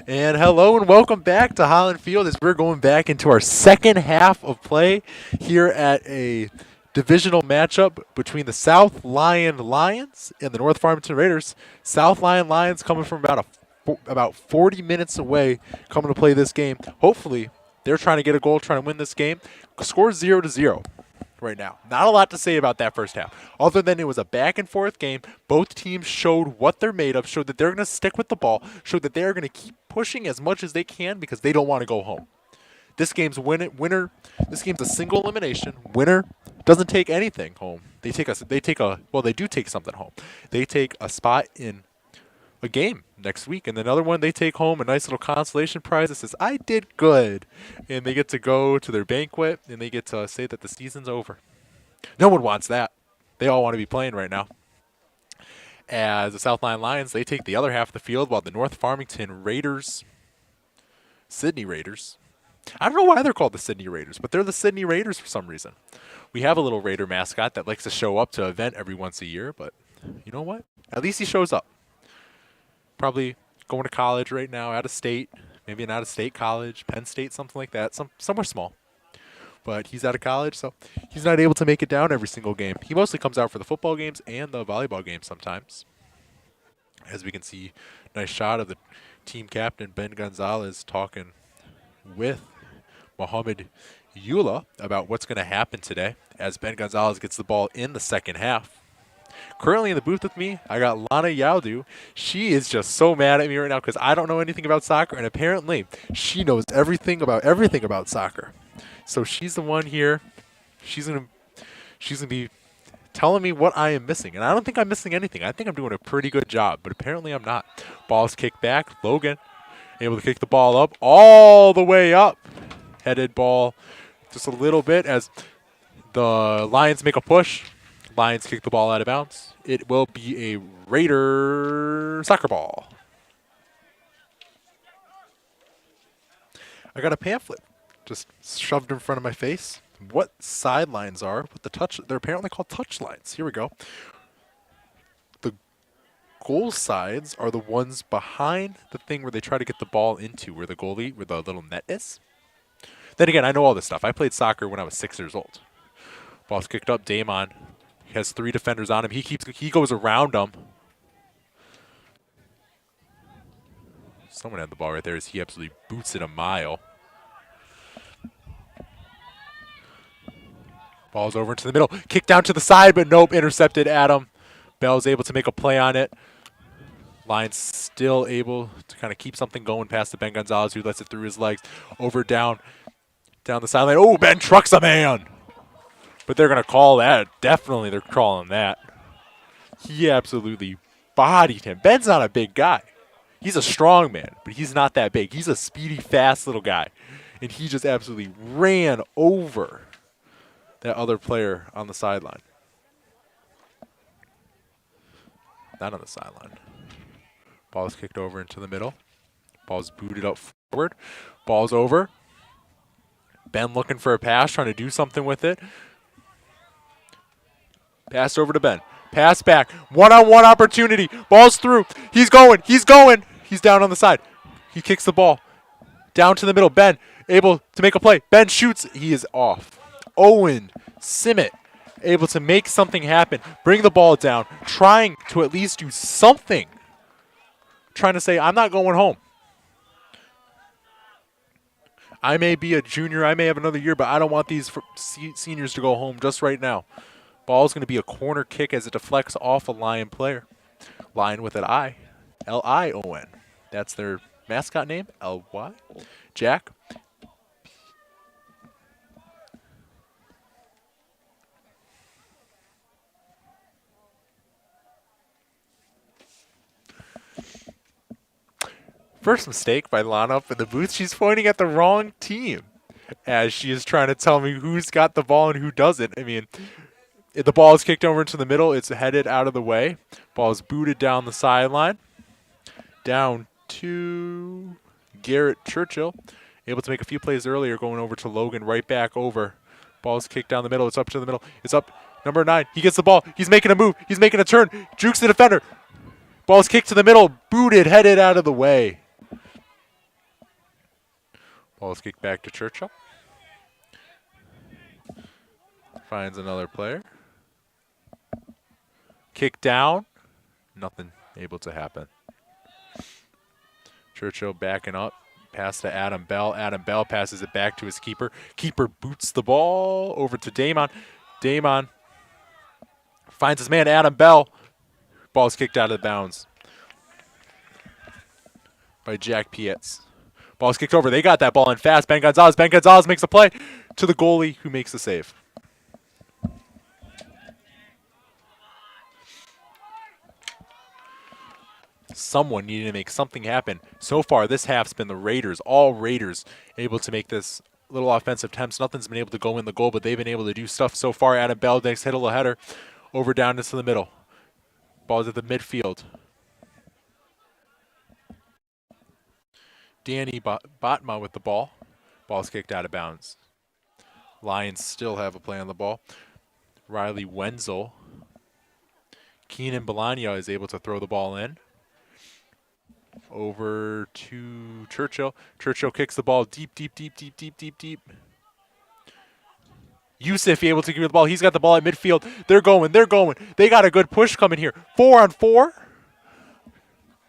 And hello and welcome back to Holland Field as we're going back into our second half of play here at a divisional matchup between the South Lyon Lions and the North Farmington Raiders. South Lyon Lions coming from about 40 minutes away coming to play this game. Hopefully, they're trying to get a goal, trying to win this game. Score 0-0 right now. Not a lot to say about that first half, other than it was a back and forth game. Both teams showed what they're made of, showed that they're going to stick with the ball, showed that they're going to keep pushing as much as they can because they don't want to go home. This game's winner. This game's a single elimination. Winner doesn't take anything home. They do take something home. They take a spot in a game next week, and another one they take home a nice little consolation prize that says I did good, and they get to go to their banquet and they get to say that the season's over. No one wants that. They all want to be playing right now. As the South Lyon Lions, they take the other half of the field while the North Farmington Raiders, Sydney Raiders, I don't know why they're called the Sydney Raiders, but they're the Sydney Raiders for some reason. We have a little Raider mascot that likes to show up to an event every once a year, but you know what? At least he shows up. Probably going to college right now, out of state, maybe an out-of-state college, Penn State, something like that, somewhere small. But he's out of college, so he's not able to make it down every single game. He mostly comes out for the football games and the volleyball games sometimes. As we can see, nice shot of the team captain, Ben Gonzalez, talking with Mohamed Eula about what's going to happen today as Ben Gonzalez gets the ball in the second half. Currently in the booth with me, I got Lana Yaudu. She is just so mad at me right now because I don't know anything about soccer, and apparently she knows everything about soccer. So she's the one here. She's gonna be telling me what I am missing, and I don't think I'm missing anything. I think I'm doing a pretty good job, but apparently I'm not. Ball's kicked back. Logan able to kick the ball up all the way up. Headed ball just a little bit as the Lions make a push. Lions kick the ball out of bounds. It will be a Raider soccer ball. I got a pamphlet just shoved in front of my face. What sidelines are with the touch? They're apparently called touch lines. Here we go. The goal sides are the ones behind the thing where they try to get the ball into, where the little net is. Then again, I know all this stuff. I played soccer when I was 6 years old. Ball's kicked up. Damon. He has 3 defenders on him. He goes around them. Someone had the ball right there as he absolutely boots it a mile. Ball's over into the middle. Kick down to the side, but nope. Intercepted Adam. Bell's able to make a play on it. Lions still able to kind of keep something going past the Ben Gonzalez, who lets it through his legs. Over down the sideline. Oh, Ben trucks a man. But they're going to call that. Definitely they're calling that. He absolutely bodied him. Ben's not a big guy. He's a strong man, but he's not that big. He's a speedy, fast little guy. And he just absolutely ran over that other player on the sideline. Not on the sideline. Ball is kicked over into the middle. Ball's booted up forward. Ball's over. Ben looking for a pass, trying to do something with it. Pass over to Ben. Pass back. One-on-one opportunity. Ball's through. He's going. He's down on the side. He kicks the ball. Down to the middle. Ben able to make a play. Ben shoots. He is off. Owen Simmet able to make something happen. Bring the ball down. Trying to at least do something. Trying to say, I'm not going home. I may be a junior. I may have another year, but I don't want these seniors to go home just right now. Ball's going to be a corner kick as it deflects off a Lion player. Lion with an I. Lion. That's their mascot name. Ly. Jack. First mistake by Lana up in the booth. She's pointing at the wrong team as she is trying to tell me who's got the ball and who doesn't. I mean, if the ball is kicked over into the middle, it's headed out of the way. Ball is booted down the sideline. Down to Garrett Churchill. Able to make a few plays earlier, going over to Logan, right back over. Ball is kicked down the middle. It's up to the middle. It's up. Number 9. He gets the ball. He's making a move. He's making a turn. Jukes the defender. Ball is kicked to the middle. Booted, headed out of the way. Ball is kicked back to Churchill. Finds another player. Kick down. Nothing able to happen. Churchill backing up. Pass to Adam Bell. Adam Bell passes it back to his keeper. Keeper boots the ball over to Damon. Damon finds his man, Adam Bell. Ball is kicked out of bounds by Jack Pietz. Ball is kicked over. They got that ball in fast. Ben Gonzalez. Ben Gonzalez makes a play to the goalie who makes the save. Someone needed to make something happen. So far, this half's been the Raiders, all Raiders, able to make this little offensive attempts. Nothing's been able to go in the goal, but they've been able to do stuff so far. Adam Bell next hit a little header over down into the middle. Ball's at the midfield. Danny Botma with the ball. Ball's kicked out of bounds. Lions still have a play on the ball. Riley Wenzel. Keenan Bologna is able to throw the ball in. Over to Churchill. Churchill kicks the ball deep. Yusuf able to give the ball. He's got the ball at midfield. They're going. They got a good push coming here. 4-on-4.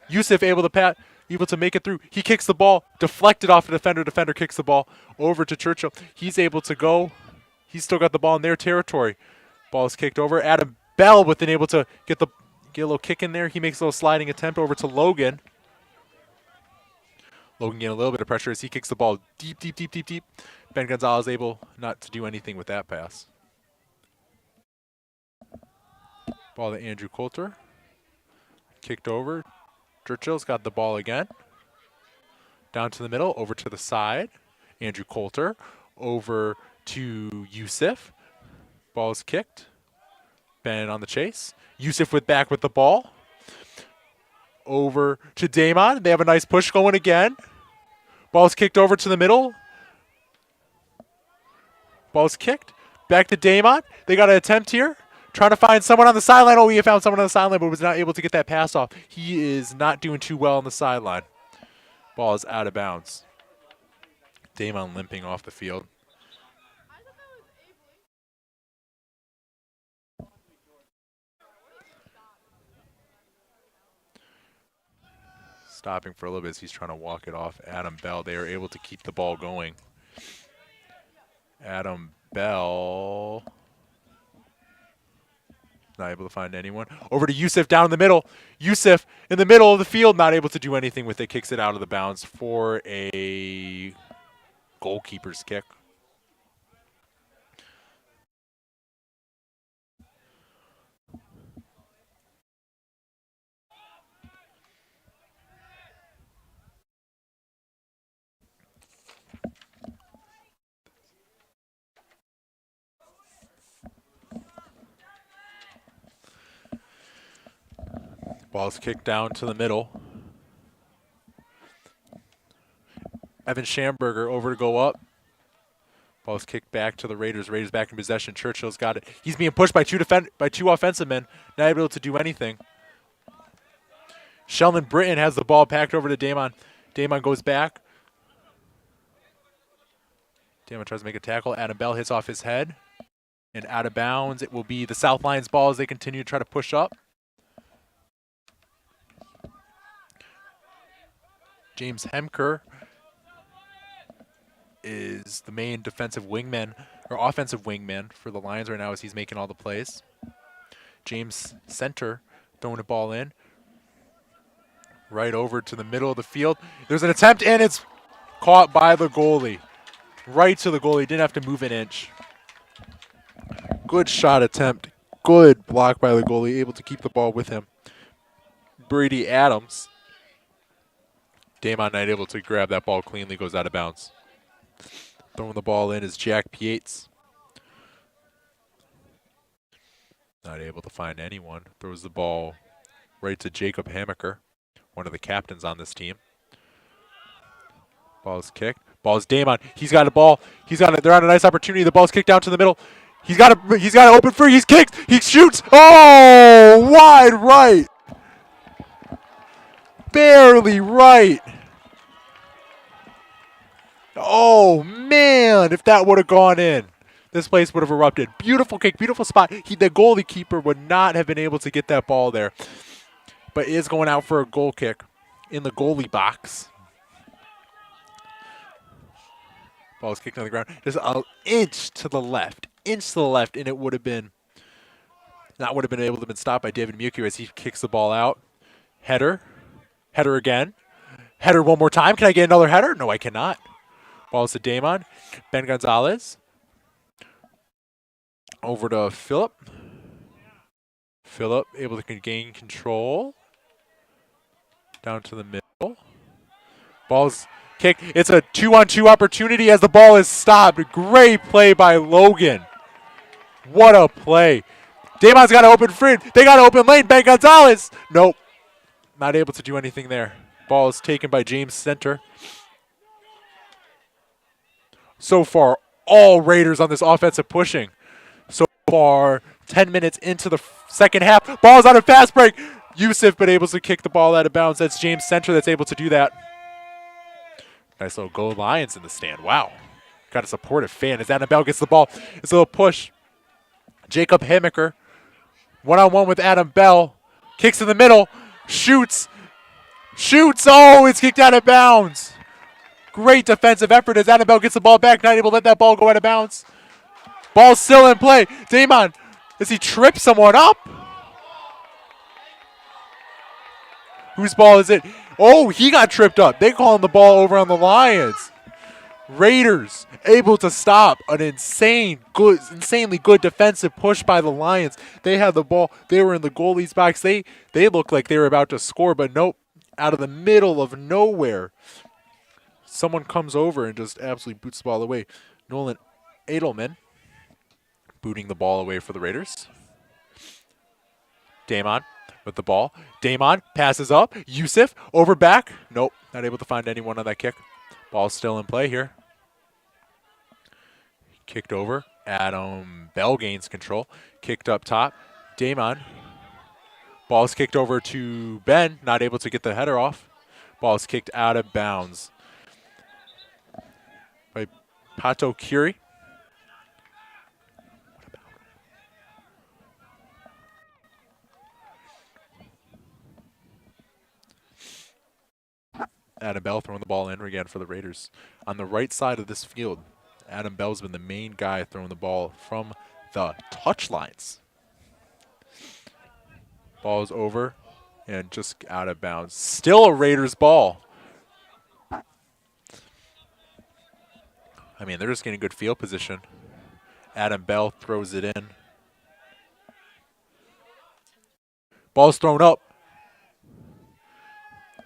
Yusuf able to make it through. He kicks the ball, deflected off the defender. Defender kicks the ball over to Churchill. He's able to go. He's still got the ball in their territory. Ball is kicked over. Adam Bell with able to get a little kick in there. He makes a little sliding attempt over to Logan. Logan getting a little bit of pressure as he kicks the ball deep. Ben Gonzalez able not to do anything with that pass. Ball to Andrew Coulter. Kicked over. Churchill's got the ball again. Down to the middle, over to the side. Andrew Coulter over to Yusuf. Ball is kicked. Ben on the chase. Yusuf back with the ball. Over to Damon. They have a nice push going again. Ball's kicked over to the middle. Ball's kicked. Back to Damon. They got an attempt here. Trying to find someone on the sideline. Oh, he found someone on the sideline, but was not able to get that pass off. He is not doing too well on the sideline. Ball is out of bounds. Damon limping off the field. Stopping for a little bit as he's trying to walk it off. Adam Bell, they are able to keep the ball going. Adam Bell, not able to find anyone. Over to Yusuf down in the middle. Yusuf in the middle of the field, not able to do anything with it. Kicks it out of the bounds for a goalkeeper's kick. Ball's kicked down to the middle. Evan Schamberger over to go up. Ball's kicked back to the Raiders. Raiders back in possession. Churchill's got it. He's being pushed by two offensive men. Not able to do anything. Sheldon Britton has the ball packed over to Damon. Damon goes back. Damon tries to make a tackle. Adam Bell hits off his head. And out of bounds. It will be the South Lions ball as they continue to try to push up. James Hemker is the main defensive wingman or offensive wingman for the Lions right now as he's making all the plays. James Center throwing the ball in. Right over to the middle of the field. There's an attempt and it's caught by the goalie. Right to the goalie. Didn't have to move an inch. Good shot attempt. Good block by the goalie. Able to keep the ball with him. Brady Adams. Damon not able to grab that ball cleanly, goes out of bounds. Throwing the ball in is Jack Pietz. Not able to find anyone. Throws the ball right to Jacob Hammaker, one of the captains on this team. Ball is kicked. Ball is Damon. He's got a ball. They're on a nice opportunity. The ball's kicked down to the middle. He's got it open free. He's kicked. He shoots. Oh, wide right. Barely right. Oh, man, if that would have gone in, this place would have erupted. Beautiful kick, beautiful spot. The goalie keeper would not have been able to get that ball there, but is going out for a goal kick in the goalie box. Ball is kicked on the ground. Just an inch to the left, and it would have been able to have been stopped by David Mucci as he kicks the ball out. Header again. Header one more time. Can I get another header? No, I cannot. Ball is to Damon. Ben Gonzalez. Over to Phillip. Phillip able to gain control. Down to the middle. Ball's kicked. It's a 2-on-2 opportunity as the ball is stopped. Great play by Logan. What a play. Damon's got an open free. They got an open lane. Ben Gonzalez. Nope. Not able to do anything there. Ball is taken by James Center. So far, all Raiders on this offensive pushing. So far, 10 minutes into the second half. Ball's on a fast break. Yusuf been able to kick the ball out of bounds. That's James Center that's able to do that. Nice little Go Lions in the stand. Wow. Got a supportive fan as Adam Bell gets the ball. It's a little push. Jacob Hemmicker. One-on-one with Adam Bell. Kicks in the middle. Shoots. Oh, it's kicked out of bounds. Great defensive effort as Adam Bell gets the ball back. Not able to let that ball go out of bounds. Ball's still in play. Damon, does he trip someone up? Whose ball is it? Oh, he got tripped up. They calling the ball over on the Lions. Raiders able to stop an insanely good defensive push by the Lions. They had the ball. They were in the goalie's box. They looked like they were about to score, but nope. Out of the middle of nowhere, someone comes over and just absolutely boots the ball away. Nolan Edelman booting the ball away for the Raiders. Damon with the ball. Damon passes up. Yusuf over back. Nope, not able to find anyone on that kick. Ball's still in play here. Kicked over. Adam Bell gains control. Kicked up top. Damon. Ball's kicked over to Ben. Not able to get the header off. Ball's kicked out of bounds by Pato Curie. Adam Bell throwing the ball in again for the Raiders. On the right side of this field, Adam Bell's been the main guy throwing the ball from the touch lines. Ball is over and just out of bounds. Still a Raiders ball. I mean, they're just getting good field position. Adam Bell throws it in. Ball's thrown up.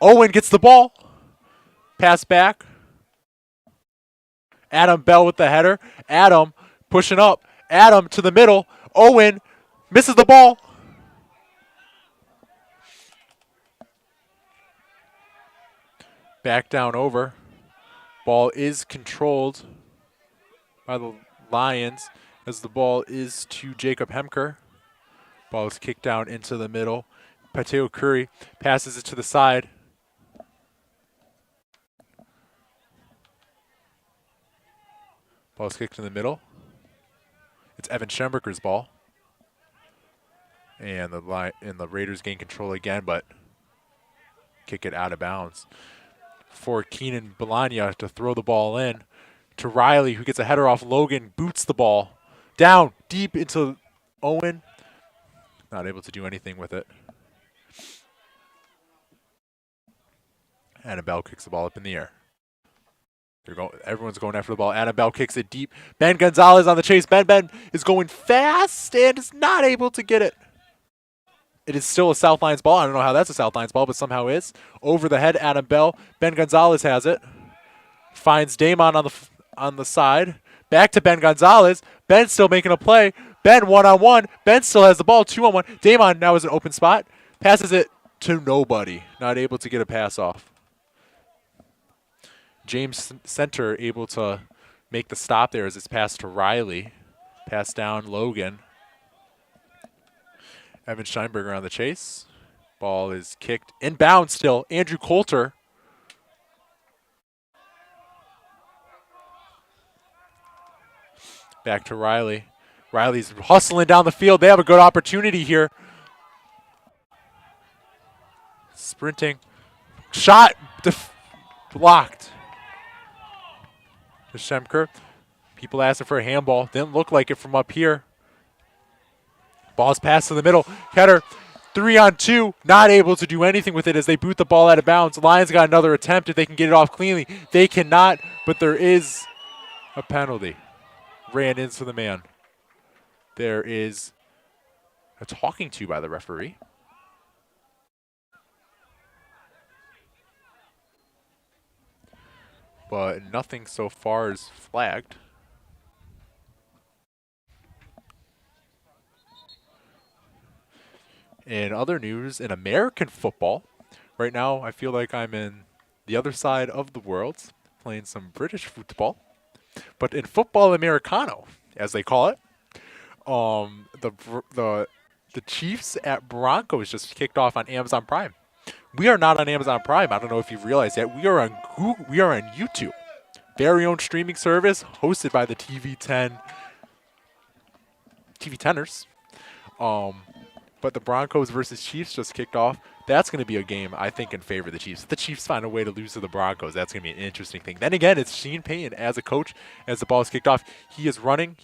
Owen gets the ball. Pass back. Adam Bell with the header. Adam pushing up. Adam to the middle. Owen misses the ball. Back down over. Ball is controlled by the Lions as the ball is to Jacob Hemker. Ball is kicked down into the middle. Pateo Curry passes it to the side. Ball is kicked in the middle. It's Evan Schemberger's ball. And the Raiders gain control again, but kick it out of bounds. For Keenan Belania to throw the ball in to Riley, who gets a header off Logan, boots the ball down deep into Owen. Not able to do anything with it. Annabelle kicks the ball up in the air. Everyone's going after the ball. Annabelle kicks it deep. Ben Gonzalez on the chase. Ben is going fast and is not able to get it. It is still a South Lions ball. I don't know how that's a South Lions ball, but somehow is. Over the head, Adam Bell. Ben Gonzalez has it. Finds Damon on the side. Back to Ben Gonzalez. Ben still making a play. Ben one-on-one. Ben still has the ball 2-on-1. Damon now is an open spot. Passes it to nobody. Not able to get a pass off. James Center able to make the stop there as it's passed to Riley. Pass down Logan. Evan Steinberger on the chase. Ball is kicked. Inbound still. Andrew Coulter. Back to Riley. Riley's hustling down the field. They have a good opportunity here. Sprinting. Shot. Blocked. To Schemker. People asking for a handball. Didn't look like it from up here. Ball's passed to the middle. Ketter, 3-on-2. Not able to do anything with it as they boot the ball out of bounds. Lions got another attempt if they can get it off cleanly. They cannot, but there is a penalty. Ran into the man. There is a talking to by the referee. But nothing so far is flagged. In other news, in American football, right now I feel like I'm in the other side of the world playing some British football. But in football Americano, as they call it, the Chiefs at Broncos just kicked off on Amazon Prime. We are not on Amazon Prime. I don't know if you've realized that. We are on Google, we are on YouTube. Very own streaming service hosted by the TV10ers. But the Broncos versus Chiefs just kicked off. That's going to be a game, I think, in favor of the Chiefs. If the Chiefs find a way to lose to the Broncos, that's going to be an interesting thing. Then again, it's Sheen Payton as a coach as the ball is kicked off. He is running.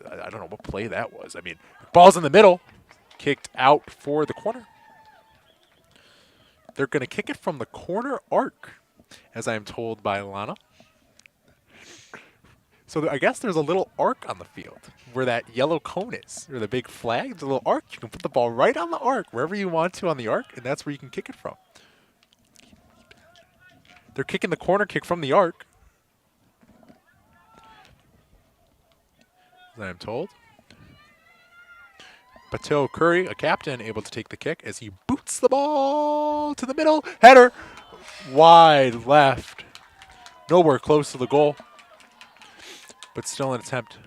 I don't know what play that was. I mean, ball's in the middle. Kicked out for the corner. They're going to kick it from the corner arc, as I am told by Lana. So I guess there's a little arc on the field where that yellow cone is, or the big flag. There's a little arc. You can put the ball right on the arc, wherever you want to on the arc, and that's where you can kick it from. They're kicking the corner kick from the arc, as I am told. Patel Curry, a captain, able to take the kick as he boots the ball to the middle. Header, wide left. Nowhere close to the goal, but still an attempt.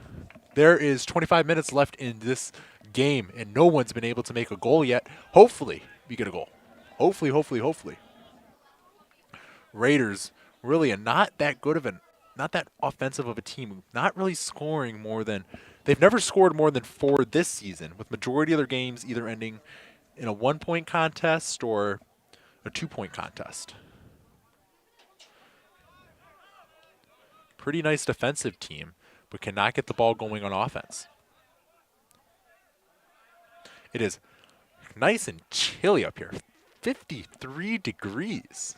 There is 25 minutes left in this game, and no one's been able to make a goal yet. Hopefully, we get a goal. Hopefully, hopefully, hopefully. Raiders really not that offensive of a team. Not really scoring more than, they've never scored more than 4 this season, with majority of their games either ending in a 1-point contest or a 2-point contest. Pretty nice defensive team, but cannot get the ball going on offense. It is nice and chilly up here. 53 degrees.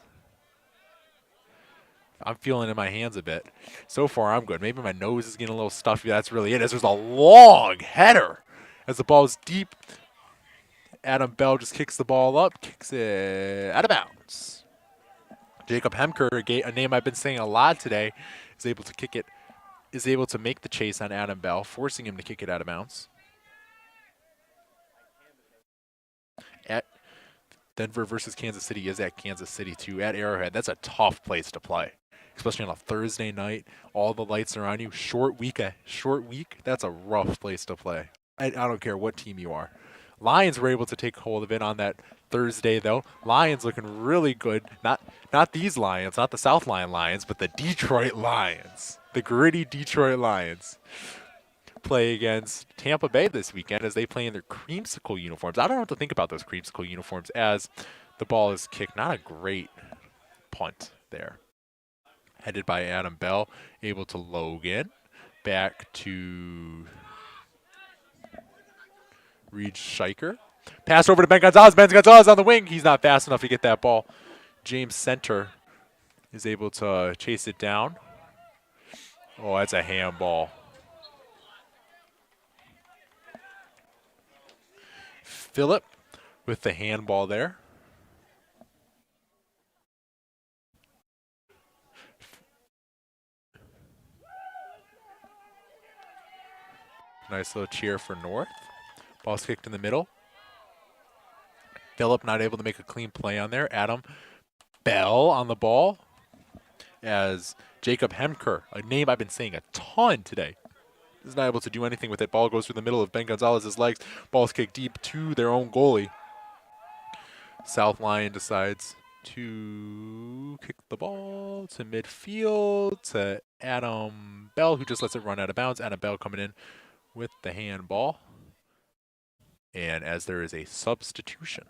I'm feeling it in my hands a bit. So far, I'm good. Maybe my nose is getting a little stuffy. That's really it. As there's a long header as the ball is deep. Adam Bell just kicks the ball up, kicks it out of bounds. Jacob Hemker, a name I've been saying a lot today, is able to kick it, is able to make the chase on Adam Bell, forcing him to kick it out of bounds. At Denver versus Kansas City is at Kansas City too, at Arrowhead. That's a tough place to play, especially on a Thursday night. All the lights are on you. Short week. That's a rough place to play. I don't care what team you are. Lions were able to take hold of it on that Thursday, though. Lions looking really good. Not these Lions, not the South Lions, but the Detroit Lions. The gritty Detroit Lions play against Tampa Bay this weekend as they play in their creamsicle uniforms. I don't know what to think about those creamsicle uniforms as the ball is kicked. Not a great punt there. Headed by Adam Bell, able to Logan. Back to Reed Scheiker. Pass over to Ben Gonzalez. Ben Gonzalez on the wing. He's not fast enough to get that ball. James Center is able to chase it down. Oh, that's a handball. Phillip with the handball there. Nice little cheer for North. Ball's kicked in the middle. Phillip not able to make a clean play on there. Adam Bell on the ball as Jacob Hemker, a name I've been saying a ton today, is not able to do anything with it. Ball goes through the middle of Ben Gonzalez's legs. Ball's kicked deep to their own goalie. South Lyon decides to kick the ball to midfield to Adam Bell, who just lets it run out of bounds. Adam Bell coming in with the handball. And as there is a substitution,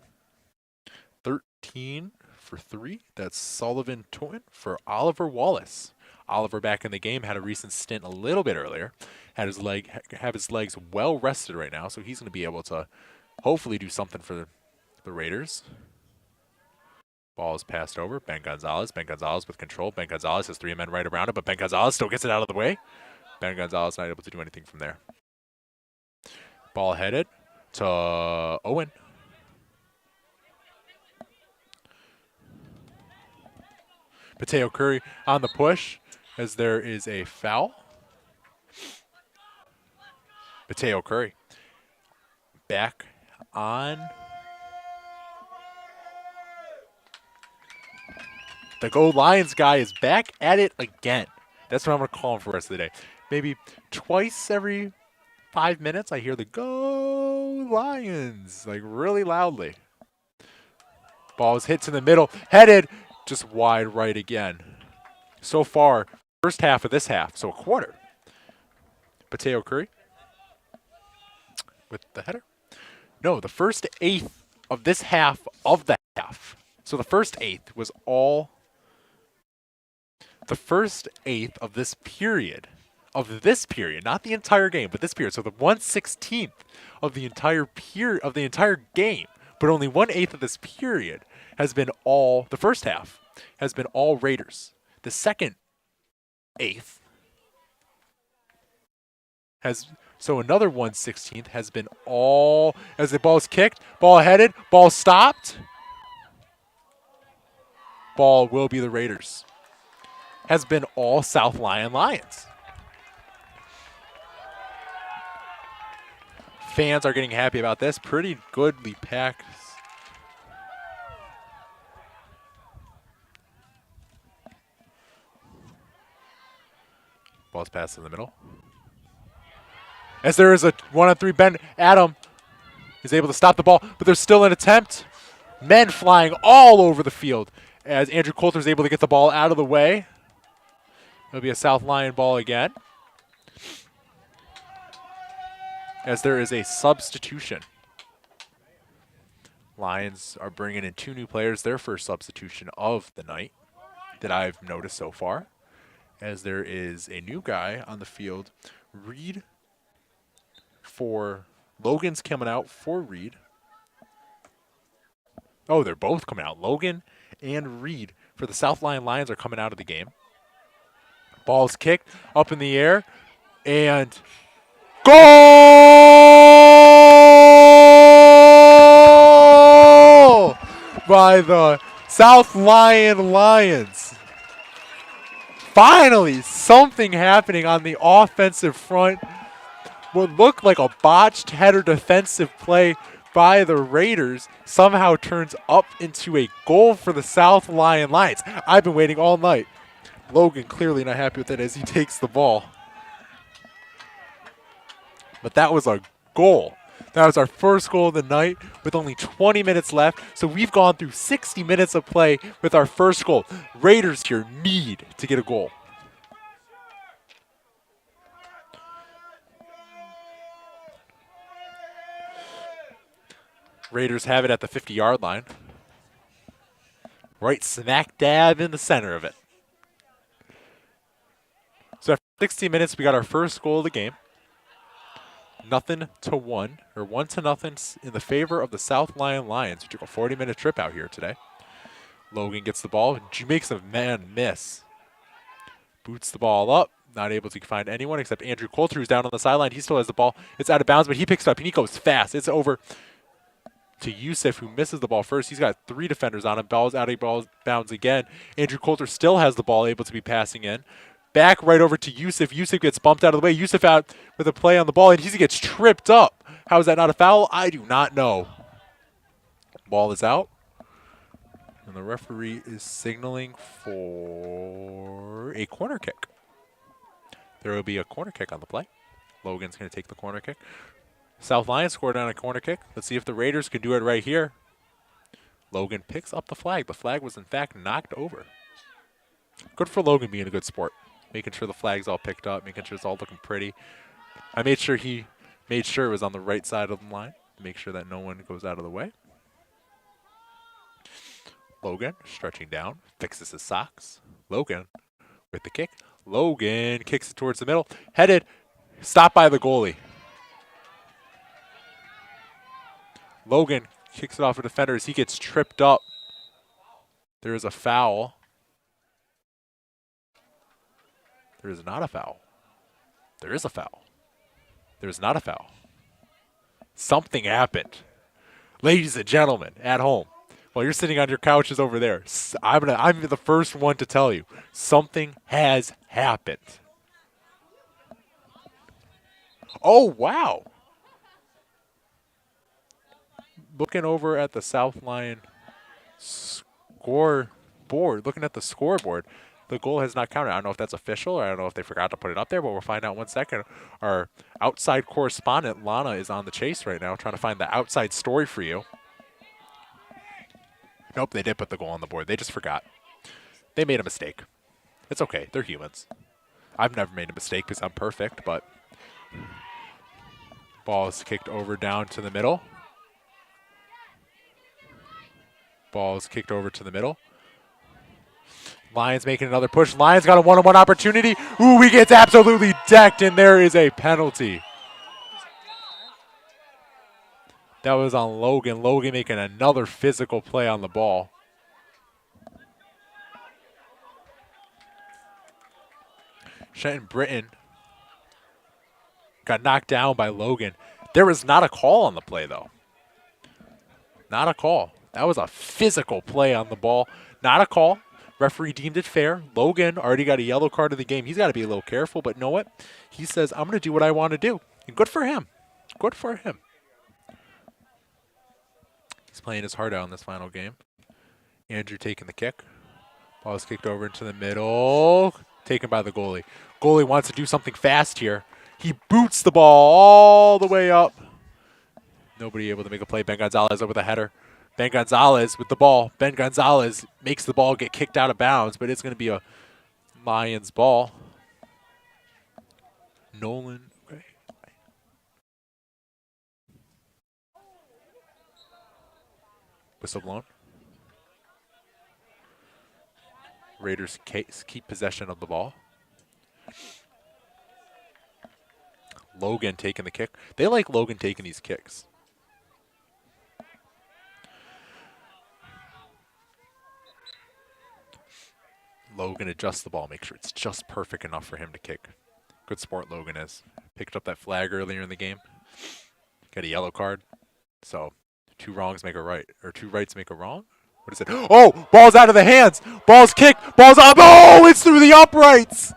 13 for 3. That's Sullivan Toin for Oliver Wallace. Oliver back in the game, had a recent stint a little bit earlier. Have his legs well rested right now, so he's going to be able to hopefully do something for the Raiders. Ball is passed over. Ben Gonzalez. Ben Gonzalez with control. Ben Gonzalez has 3 men right around him, but Ben Gonzalez still gets it out of the way. Ben Gonzalez not able to do anything from there. Ball headed to Owen. Mateo Curry on the push as there is a foul. Mateo Curry back on. The Go Lions guy is back at it again. That's what I'm going to call him for the rest of the day. Maybe twice every 5 minutes I hear the Go Lions, like really loudly. Ball is hit to the middle, headed just wide right again. So far, first half of this half, so a quarter. Mateo Curry with the header. No, the first eighth of this half of the half. So the first eighth was all. The first eighth of this period, not the entire game, but this period. So the 1/16th of the entire game, but only 1/8 of this period has been all. The first half has been all Raiders. The second eighth has. So another 1/16th has been all, as the ball is kicked, ball headed, ball stopped. Ball will be the Raiders. Has been all South Lyon Lions. Fans are getting happy about this. Pretty goodly packed. Ball's passed in the middle. As there is a 1-on-3 bend, Adam is able to stop the ball, but there's still an attempt. Men flying all over the field as Andrew Coulter is able to get the ball out of the way. It'll be a South Lyon ball again. As there is a substitution. Lions are bringing in 2 new players, their first substitution of the night that I've noticed so far. As there is a new guy on the field, Reed for Logan's coming out for Reed. Oh, they're both coming out. Logan and Reed for the South Lyon Lions are coming out of the game. Ball's kicked up in the air and goal by the South Lyon Lions. Finally, something happening on the offensive front. What looked like a botched header defensive play by the Raiders somehow turns up into a goal for the South Lyon Lions. I've been waiting all night. Logan clearly not happy with it as he takes the ball. But that was a goal. That was our first goal of the night with only 20 minutes left. So we've gone through 60 minutes of play with our first goal. Raiders here need to get a goal. Raiders have it at the 50-yard line. Right smack dab in the center of it. So after 60 minutes, we got our first goal of the game. 0-1, or 1-0 in the favor of the South Lyon Lions, who took a 40-minute trip out here today. Logan gets the ball, and makes a man miss. Boots the ball up, not able to find anyone except Andrew Coulter, who's down on the sideline. He still has the ball. It's out of bounds, but he picks it up, and he goes fast. It's over to Yusuf, who misses the ball first. He's got 3 defenders on him. Ball's out of bounds again. Andrew Coulter still has the ball, able to be passing in. Back right over to Yusuf. Yusuf gets bumped out of the way. Yusuf out with a play on the ball, and he gets tripped up. How is that not a foul? I do not know. Ball is out. And the referee is signaling for a corner kick. There will be a corner kick on the play. Logan's going to take the corner kick. South Lyon scored on a corner kick. Let's see if the Raiders can do it right here. Logan picks up the flag. The flag was, in fact, knocked over. Good for Logan being a good sport. Making sure the flag's all picked up, making sure it's all looking pretty. I made sure he made sure it was on the right side of the line to make sure that no one goes out of the way. Logan stretching down, fixes his socks. Logan with the kick. Logan kicks it towards the middle. Headed, stopped by the goalie. Logan kicks it off a defender as he gets tripped up. There is a foul. There is not a foul. There is a foul. There is not a foul. Something happened. Ladies and gentlemen, at home, while you're sitting on your couches over there, I'm the first one to tell you, something has happened. Oh, wow. Looking over at the South Lyon scoreboard, looking at the scoreboard, the goal has not counted. I don't know if that's official, or I don't know if they forgot to put it up there, but we'll find out in 1 second. Our outside correspondent, Lana, is on the chase right now, trying to find the outside story for you. Nope, they did put the goal on the board. They just forgot. They made a mistake. It's okay. They're humans. I've never made a mistake because I'm perfect, but ball is kicked over down to the middle. Ball is kicked over to the middle. Lions making another push. Lions got a one-on-one opportunity. Ooh, he gets absolutely decked, and there is a penalty. That was on Logan. Logan making another physical play on the ball. Shenton Britton got knocked down by Logan. There was not a call on the play, though. Not a call. That was a physical play on the ball. Not a call. Referee deemed it fair. Logan already got a yellow card in the game. He's got to be a little careful, but know what? He says, I'm going to do what I want to do. And good for him. Good for him. He's playing his heart out in this final game. Andrew taking the kick. Ball is kicked over into the middle. Taken by the goalie. Goalie wants to do something fast here. He boots the ball all the way up. Nobody able to make a play. Ben Gonzalez up with a header. Ben Gonzalez with the ball. Ben Gonzalez makes the ball get kicked out of bounds, but it's going to be a Lions ball. Nolan. Okay. Whistle blown. Raiders keep possession of the ball. Logan taking the kick. They like Logan taking these kicks. Logan adjusts the ball, make sure it's just perfect enough for him to kick. Good sport Logan is. Picked up that flag earlier in the game. Got a yellow card. So 2 wrongs make a right, or 2 rights make a wrong. What is it? Oh, ball's out of the hands. Ball's kicked. Ball's up. Oh, it's through the uprights.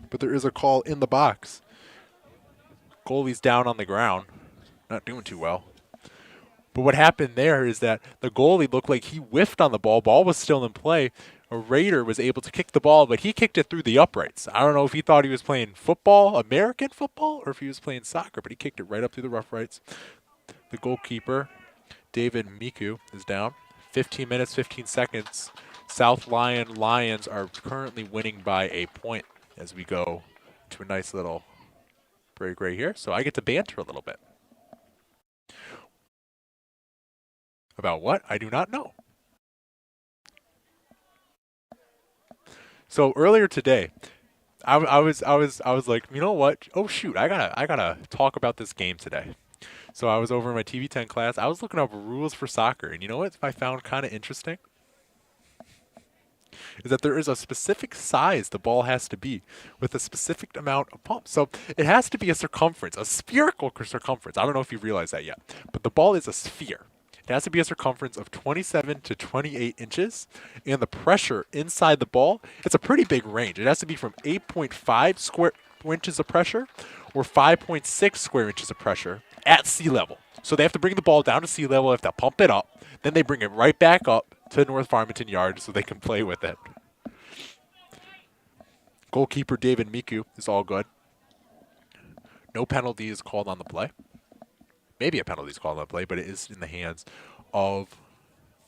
But there is a call in the box. Goalie's down on the ground. Not doing too well. But what happened there is that the goalie looked like he whiffed on the ball. Ball was still in play. A Raider was able to kick the ball, but he kicked it through the uprights. I don't know if he thought he was playing football, American football, or if he was playing soccer, but he kicked it right up through the uprights. The goalkeeper, David Miku, is down. 15 minutes, 15 seconds. South Lyon Lions are currently winning by a point as we go to a nice little break right here. So I get to banter a little bit. About what? I do not know. So earlier today, I was like, you know what? Oh shoot, I gotta talk about this game today. So I was over in my TV10 class. I was looking up rules for soccer, and you know what I found kind of interesting? Is that there is a specific size the ball has to be with a specific amount of pumps. So it has to be a circumference, a spherical circumference. I don't know if you realize that yet, but the ball is a sphere. It has to be a circumference of 27 to 28 inches, and the pressure inside the ball, it's a pretty big range. It has to be from 8.5 square inches of pressure or 5.6 square inches of pressure at sea level. So they have to bring the ball down to sea level, they have to pump it up, then they bring it right back up to North Farmington Yard so they can play with it. Goalkeeper David Miku is all good. No penalty is called on the play. Maybe a penalty is called on the play, but it is in the hands of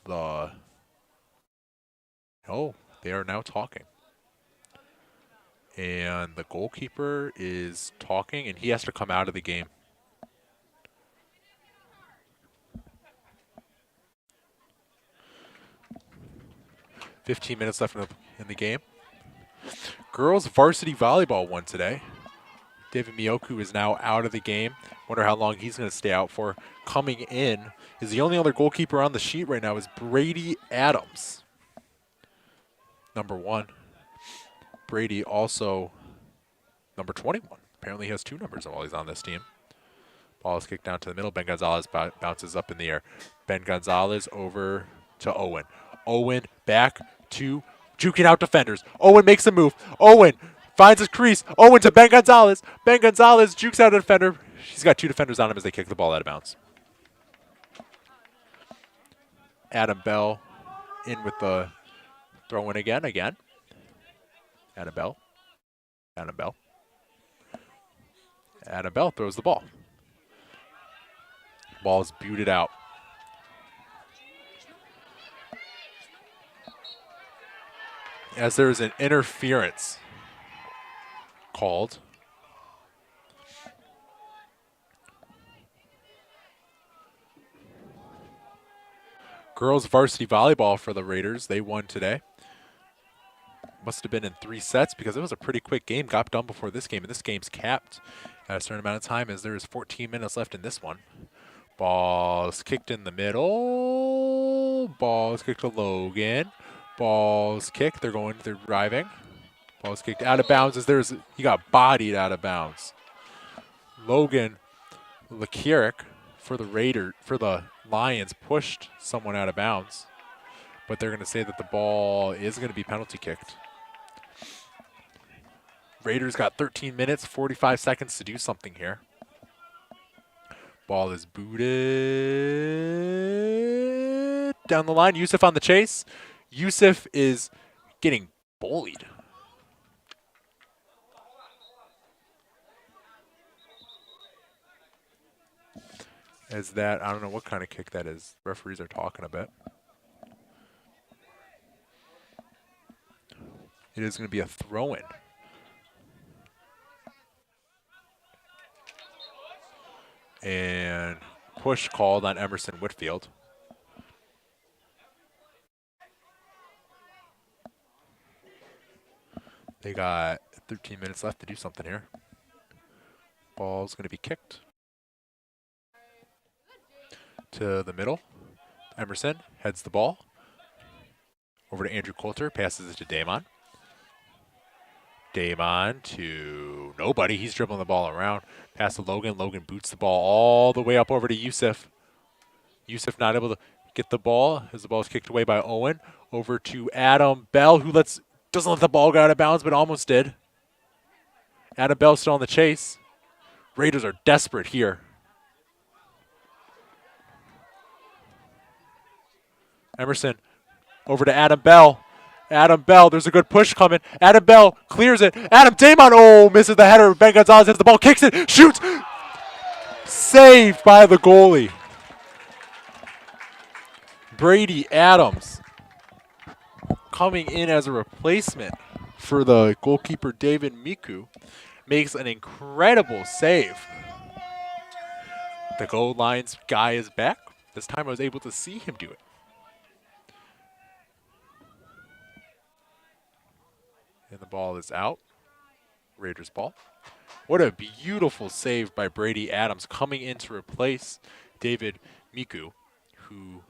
the... Oh, they are now talking. And the goalkeeper is talking, and he has to come out of the game. "15 minutes left in the game. Girls varsity volleyball won today. David Miyoku is now out of the game. Wonder how long he's going to stay out for. Coming in is the only other goalkeeper on the sheet right now is Brady Adams, number 1. Brady also number 21. Apparently he has 2 numbers while he's on this team. Ball is kicked down to the middle. Ben Gonzalez bounces up in the air. Ben Gonzalez over to Owen. Owen back to juking out defenders. Owen makes a move. Owen finds his crease. Owen to Ben Gonzalez. Ben Gonzalez jukes out a defender. He's got 2 defenders on him as they kick the ball out of bounds. Adam Bell in with the throw in again. Adam Bell. Adam Bell. Adam Bell throws the ball. Ball is booted out. As there is an interference called. Girls varsity volleyball for the Raiders. They won today. Must have been in 3 sets because it was a pretty quick game. Got done before this game, and this game's capped at a certain amount of time as there is 14 minutes left in this one. Ball's kicked in the middle. Ball's kicked to Logan. Ball's kicked. They're driving. Ball's kicked out of bounds as he got bodied out of bounds. Logan Lakirik for the Lions pushed someone out of bounds, but they're going to say that the ball is going to be penalty kicked. Raiders got 13 minutes, 45 seconds to do something here. Ball is booted down the line. Yusuf on the chase. Yusuf is getting bullied. I don't know what kind of kick that is. Referees are talking a bit. It is going to be a throw-in. And push called on Emerson Whitfield. They got 13 minutes left to do something here. Ball's going to be kicked to the middle. Emerson heads the ball over to Andrew Coulter, passes it to Damon. Damon to nobody. He's dribbling the ball around. Pass to Logan. Logan boots the ball all the way up over to Yusuf. Yusuf not able to get the ball as the ball is kicked away by Owen. Over to Adam Bell, who doesn't let the ball go out of bounds, but almost did. Adam Bell still on the chase. Raiders are desperate here. Emerson over to Adam Bell. Adam Bell, there's a good push coming. Adam Bell clears it. Adam Damon, misses the header. Ben Gonzalez hits the ball, kicks it, shoots. Saved by the goalie. Brady Adams coming in as a replacement for the goalkeeper David Miku makes an incredible save. The goal line's guy is back. This time I was able to see him do it. And the ball is out. Raiders ball. What a beautiful save by Brady Adams coming in to replace David Miku, who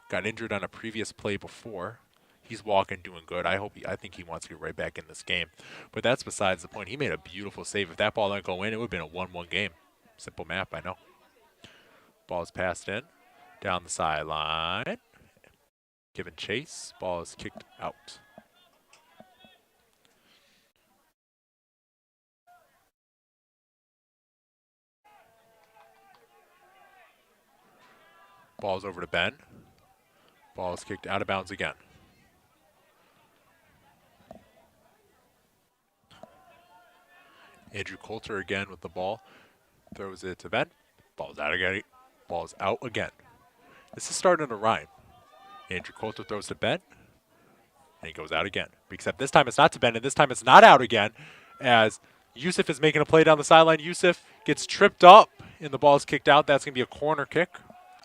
got injured on a previous play before. He's walking, doing good. I think he wants to get right back in this game. But that's besides the point. He made a beautiful save. If that ball didn't go in, it would have been a 1-1 game. Simple math, I know. Ball is passed in. Down the sideline. Given chase. Ball is kicked out. Ball's over to Ben. Ball is kicked out of bounds again. Andrew Coulter again with the ball. Throws it to Ben. Ball's out again. Ball's out again. This is starting to rhyme. Andrew Coulter throws to Ben. And he goes out again. Except this time it's not to Ben, and this time it's not out again. As Yusuf is making a play down the sideline. Yusuf gets tripped up, and the ball is kicked out. That's going to be a corner kick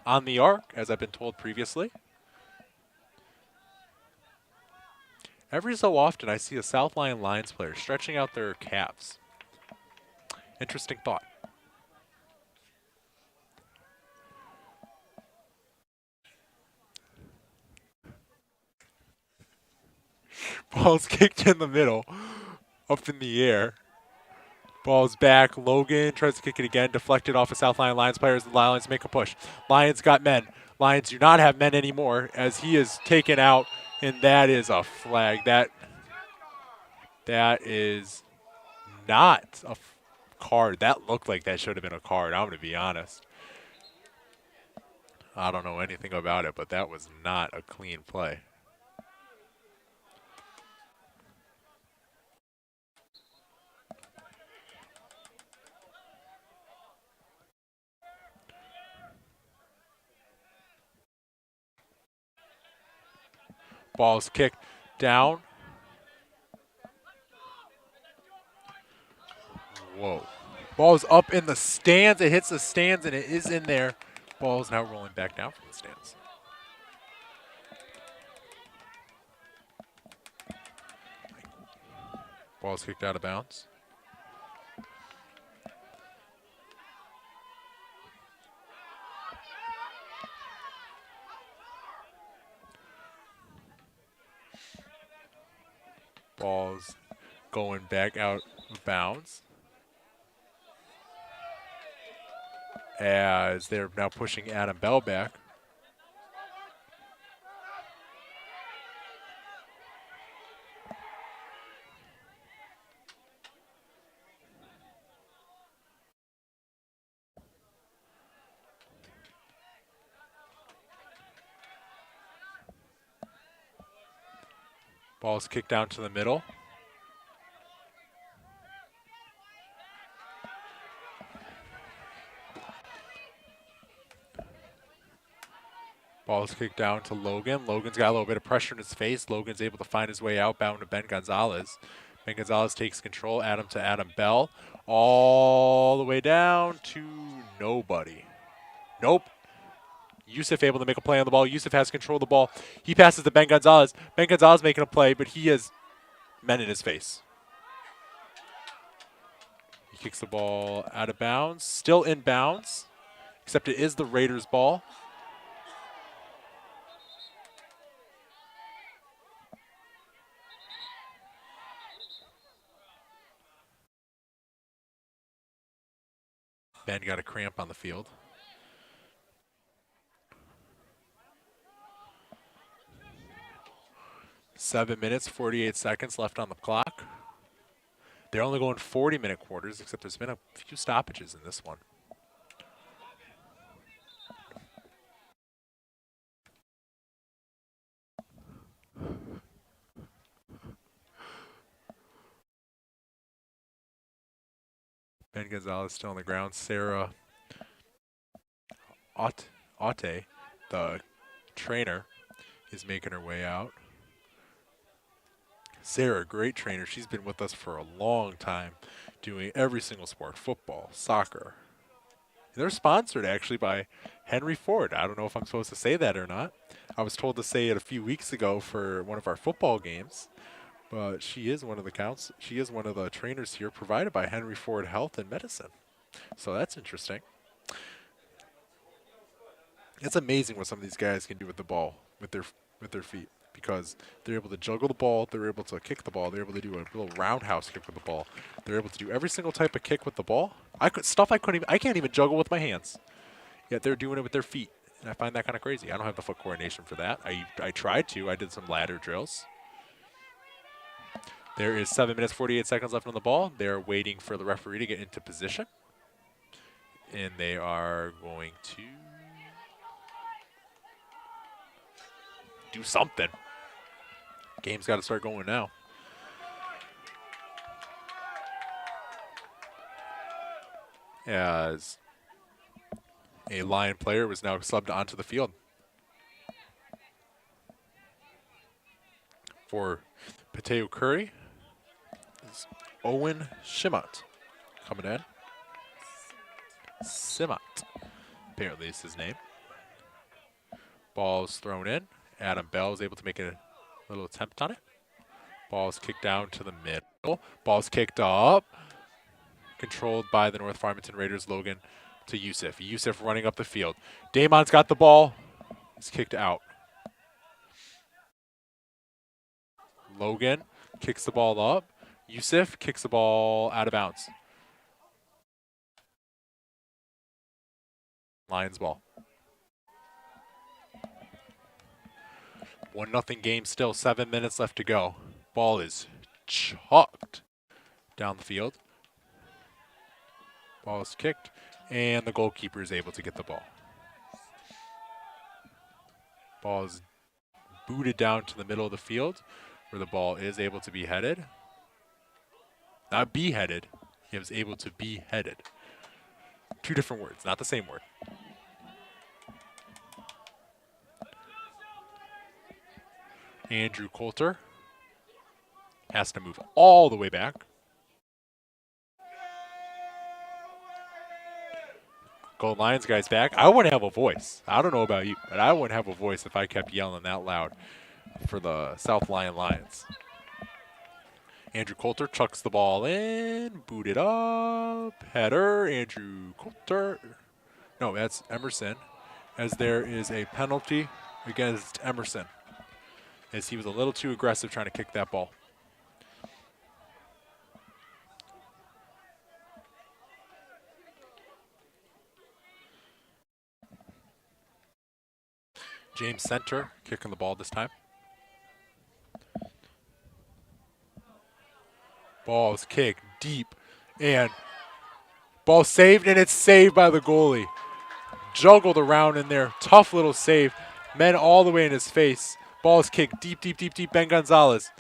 on the arc, as I've been told previously. Every so often, I see a South Lyon Lions player stretching out their calves. Interesting thought. Ball's kicked in the middle, up in the air. Ball's back. Logan tries to kick it again, deflected off of South Lyon Lions players. The Lions make a push. Lions got men. Lions do not have men anymore, as he is taken out, and that is a flag. That is not a card. That looked like that should have been a card. I'm going to be honest. I don't know anything about it, but that was not a clean play. Ball's kicked down. Whoa. Ball's up in the stands. It hits the stands, and it is in there. Ball's now rolling back down from the stands. Ball's kicked out of bounds. Ball's going back out of bounds. As they're now pushing Adam Bell back. Ball's kicked down to the middle. Ball's kicked down to Logan. Logan's got a little bit of pressure in his face. Logan's able to find his way out, bound to Ben Gonzalez. Ben Gonzalez takes control. Adam to Adam Bell. All the way down to nobody. Nope. Yusuf able to make a play on the ball. Yusuf has control of the ball. He passes to Ben Gonzalez. Ben Gonzalez making a play, but he has men in his face. He kicks the ball out of bounds. Still in bounds, except it is the Raiders' ball. Ben got a cramp on the field. Seven minutes, 48 seconds left on the clock. They're only going 40-minute quarters, except there's been a few stoppages in this one. Ben Gonzalez still on the ground. Sarah Aute, the trainer, is making her way out. Sarah, great trainer. She's been with us for a long time, doing every single sport, football, soccer. They're sponsored, actually, by Henry Ford. I don't know if I'm supposed to say that or not. I was told to say it a few weeks ago for one of our football games, but she is one of the trainers here provided by Henry Ford Health and Medicine. So that's interesting. It's amazing what some of these guys can do with the ball, with their feet, because they're able to juggle the ball, they're able to kick the ball, they're able to do a little roundhouse kick with the ball. They're able to do every single type of kick with the ball. I can't even juggle with my hands. Yet they're doing it with their feet. And I find that kind of crazy. I don't have the foot coordination for that. I tried to. I did some ladder drills. There is 7 minutes, 48 seconds left on the ball. They're waiting for the referee to get into position. And they are going to do something. Game's got to start going now. as a Lion player was now subbed onto the field for Pateo Curry. Is Owen Shimot coming in. Simot, apparently is his name. Ball's thrown in. Adam Bell is able to make a little attempt on it. Ball's kicked down to the middle. Ball's kicked up. Controlled by the North Farmington Raiders, Logan to Yusuf. Yusuf running up the field. Damon's got the ball. It's kicked out. Logan kicks the ball up. Yusuf kicks the ball out of bounds. Lions ball. 1-0 game still. 7 minutes left to go. Ball is chucked down the field. Ball is kicked, and the goalkeeper is able to get the ball. Ball is booted down to the middle of the field, where the ball is able to be headed. Not be headed. It was able to be headed. Two different words, not the same word. Andrew Coulter has to move all the way back. Go Lions guys back. I wouldn't have a voice. I don't know about you, but I wouldn't have a voice if I kept yelling that loud for the South Lyon Lions. Andrew Coulter chucks the ball in, booted up, header, Andrew Coulter. No, that's Emerson, as there is a penalty against Emerson, as he was a little too aggressive trying to kick that ball. James Center kicking the ball this time. Ball is kicked deep, and ball saved, and it's saved by the goalie. Juggled around in there. Tough little save. Men all the way in his face. Ball is kicked deep, deep, deep, deep. Ben Gonzalez.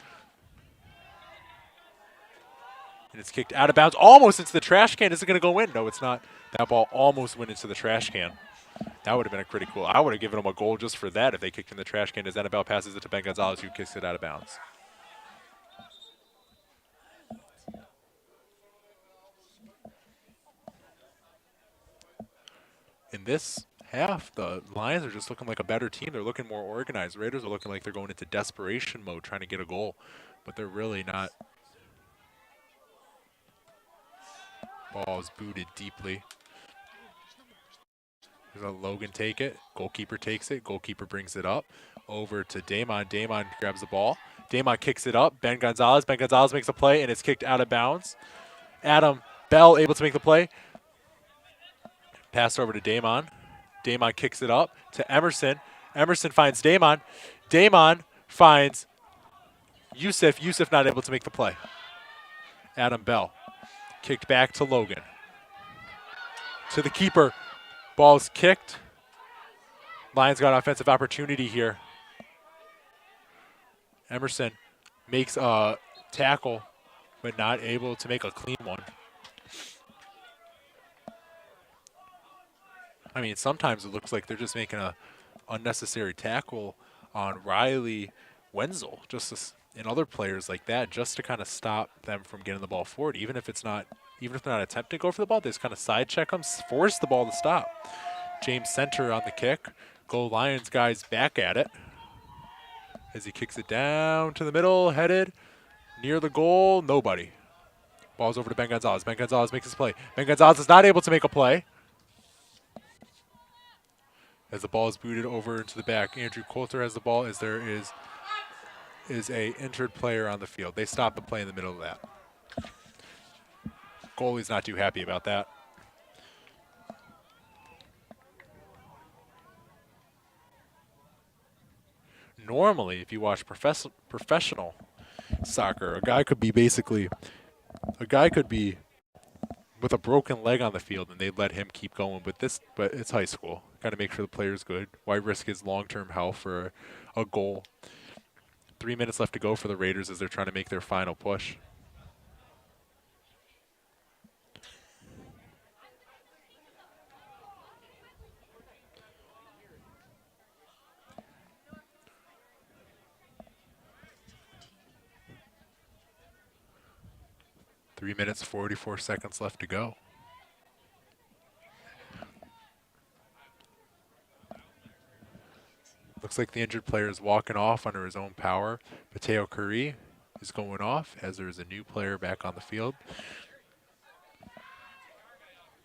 And it's kicked out of bounds, almost into the trash can. Is it going to go in? No, it's not. That ball almost went into the trash can. That would have been pretty cool. I would have given them a goal just for that if they kicked in the trash can, as Annabelle passes it to Ben Gonzalez, who kicks it out of bounds. In this half, the Lions are just looking like a better team. They're looking more organized. Raiders are looking like they're going into desperation mode trying to get a goal, but they're really not. Ball is booted deeply. There's a Logan take it. Goalkeeper takes it. Goalkeeper brings it up over to Damon. Damon grabs the ball. Damon kicks it up. Ben Gonzalez. Ben Gonzalez makes a play, and it's kicked out of bounds. Adam Bell able to make the play. Pass over to Damon. Damon kicks it up to Emerson. Emerson finds Damon. Damon finds Yusuf. Yusuf not able to make the play. Adam Bell. Kicked back to Logan. To the keeper. Ball's kicked. Lions got an offensive opportunity here. Emerson makes a tackle, but not able to make a clean one. I mean, sometimes it looks like they're just making an unnecessary tackle on Riley Wenzel, and other players like that, just to kind of stop them from getting the ball forward. Even if they're not attempting to go for the ball, they just kind of side check them, force the ball to stop. James Center on the kick. Go Lions guys back at it as he kicks it down to the middle, headed near the goal. Nobody. Ball's over to Ben Gonzalez. Ben Gonzalez makes his play. Ben Gonzalez is not able to make a play, as the ball is booted over into the back. Andrew Coulter has the ball, as there is a injured player on the field. They stopped the play in the middle of that. Goalie's not too happy about that. Normally, if you watch professional soccer, a guy could be with a broken leg on the field, and they let him keep going. But it's high school. Got to make sure the player's good. Why risk his long-term health for a goal? 3 minutes left to go for the Raiders as they're trying to make their final push. 3 minutes, 44 seconds left to go. Looks like the injured player is walking off under his own power. Mateo Curry is going off as there is a new player back on the field.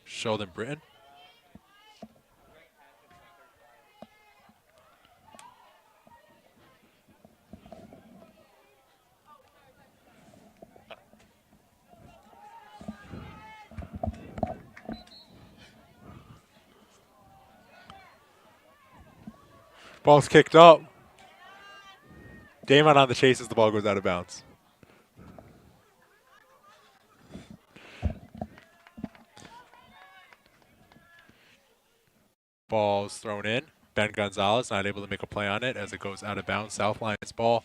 Sheldon Britton. Ball's kicked up. Damon on the chase as the ball goes out of bounds. Ball's thrown in. Ben Gonzalez not able to make a play on it as it goes out of bounds. South Lions ball.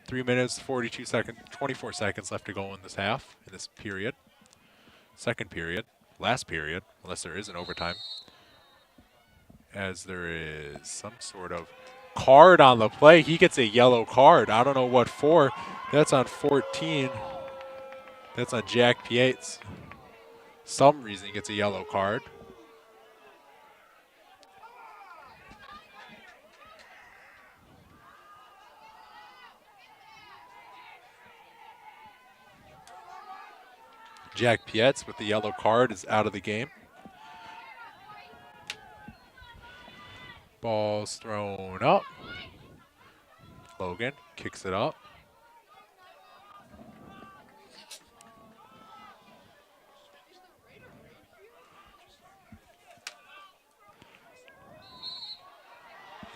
3 minutes, 42 seconds, 24 seconds left to go in this half, in this period. Second period, last period, unless there is an overtime. As there is some sort of card on the play. He gets a yellow card. I don't know what for. That's on 14. That's on Jack Pietz. Some reason he gets a yellow card. Jack Pietz with the yellow card is out of the game. Ball's thrown up. Logan kicks it up.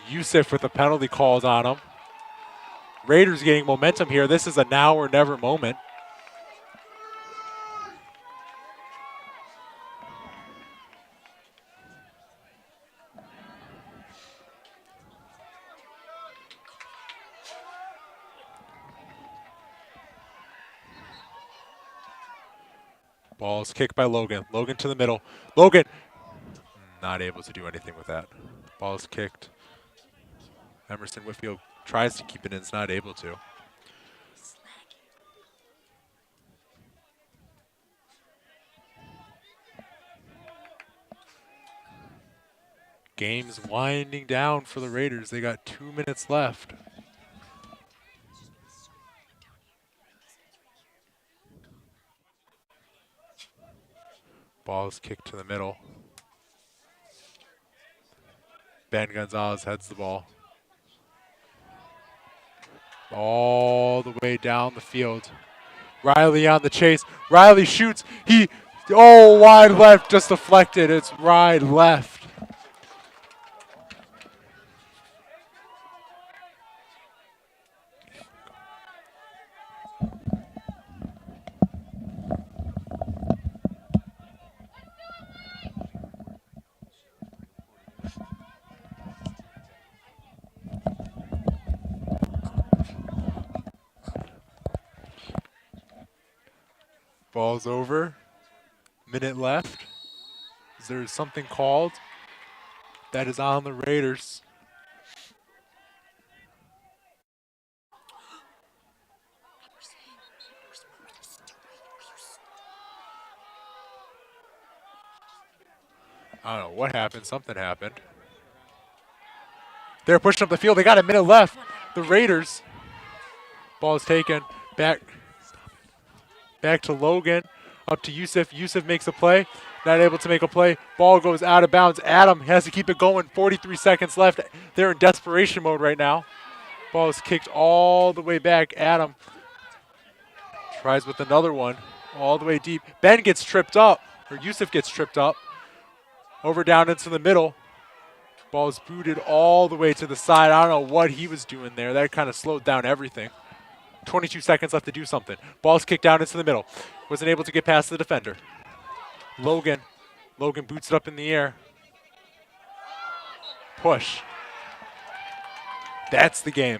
Yusuf with a penalty called on him. Raiders getting momentum here. This is a now or never moment. Ball's kicked by Logan. Logan to the middle. Logan not able to do anything with that. Ball's kicked. Emerson Whitfield tries to keep it in. Is not able to. Game's winding down for the Raiders. They got 2 minutes left. Ball's kicked to the middle. Ben Gonzalez heads the ball. All the way down the field. Riley on the chase. Riley shoots. Wide left, just deflected. It's wide left. Ball's over. Minute left. Is there something called? That is on the Raiders. I don't know what happened. Something happened. They're pushing up the field. They got a minute left. The Raiders. Ball is taken. Back to Logan. Up to Yusuf. Yusuf makes a play. Not able to make a play. Ball goes out of bounds. Adam has to keep it going. 43 seconds left. They're in desperation mode right now. Ball is kicked all the way back. Adam tries with another one. All the way deep. Ben gets tripped up. Or Yusuf gets tripped up. Over down into the middle. Ball is booted all the way to the side. I don't know what he was doing there. That kind of slowed down everything. 22 seconds left to do something. Ball's kicked down into the middle. Wasn't able to get past the defender. Logan boots it up in the air. Push. That's the game.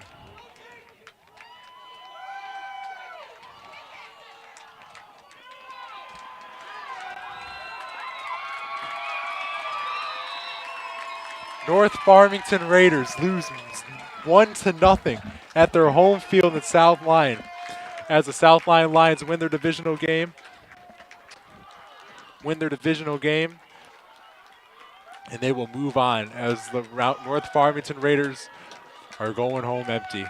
North Farmington Raiders lose 1-0 at their home field at South Lyon. As the South Lyon Lions win their divisional game win their divisional game, and they will move on as the North Farmington Raiders are going home empty.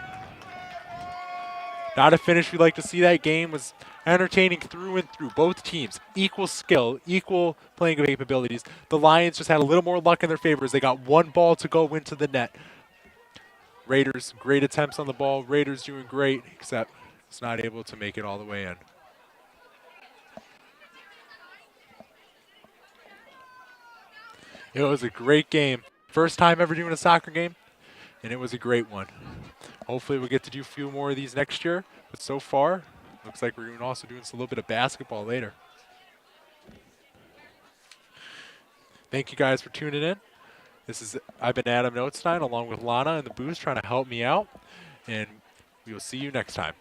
Not a finish we like to see. That game was entertaining through and through. Both teams, equal skill, equal playing capabilities. The Lions just had a little more luck in their favor as they got one ball to go into the net. Raiders, great attempts on the ball. Raiders doing great, except it's not able to make it all the way in. It was a great game. First time ever doing a soccer game, and it was a great one. Hopefully we'll get to do a few more of these next year, but so far, looks like we're also doing a little bit of basketball later. Thank you guys for tuning in. I've been Adam Notstein along with Lana in the booth trying to help me out, and we will see you next time.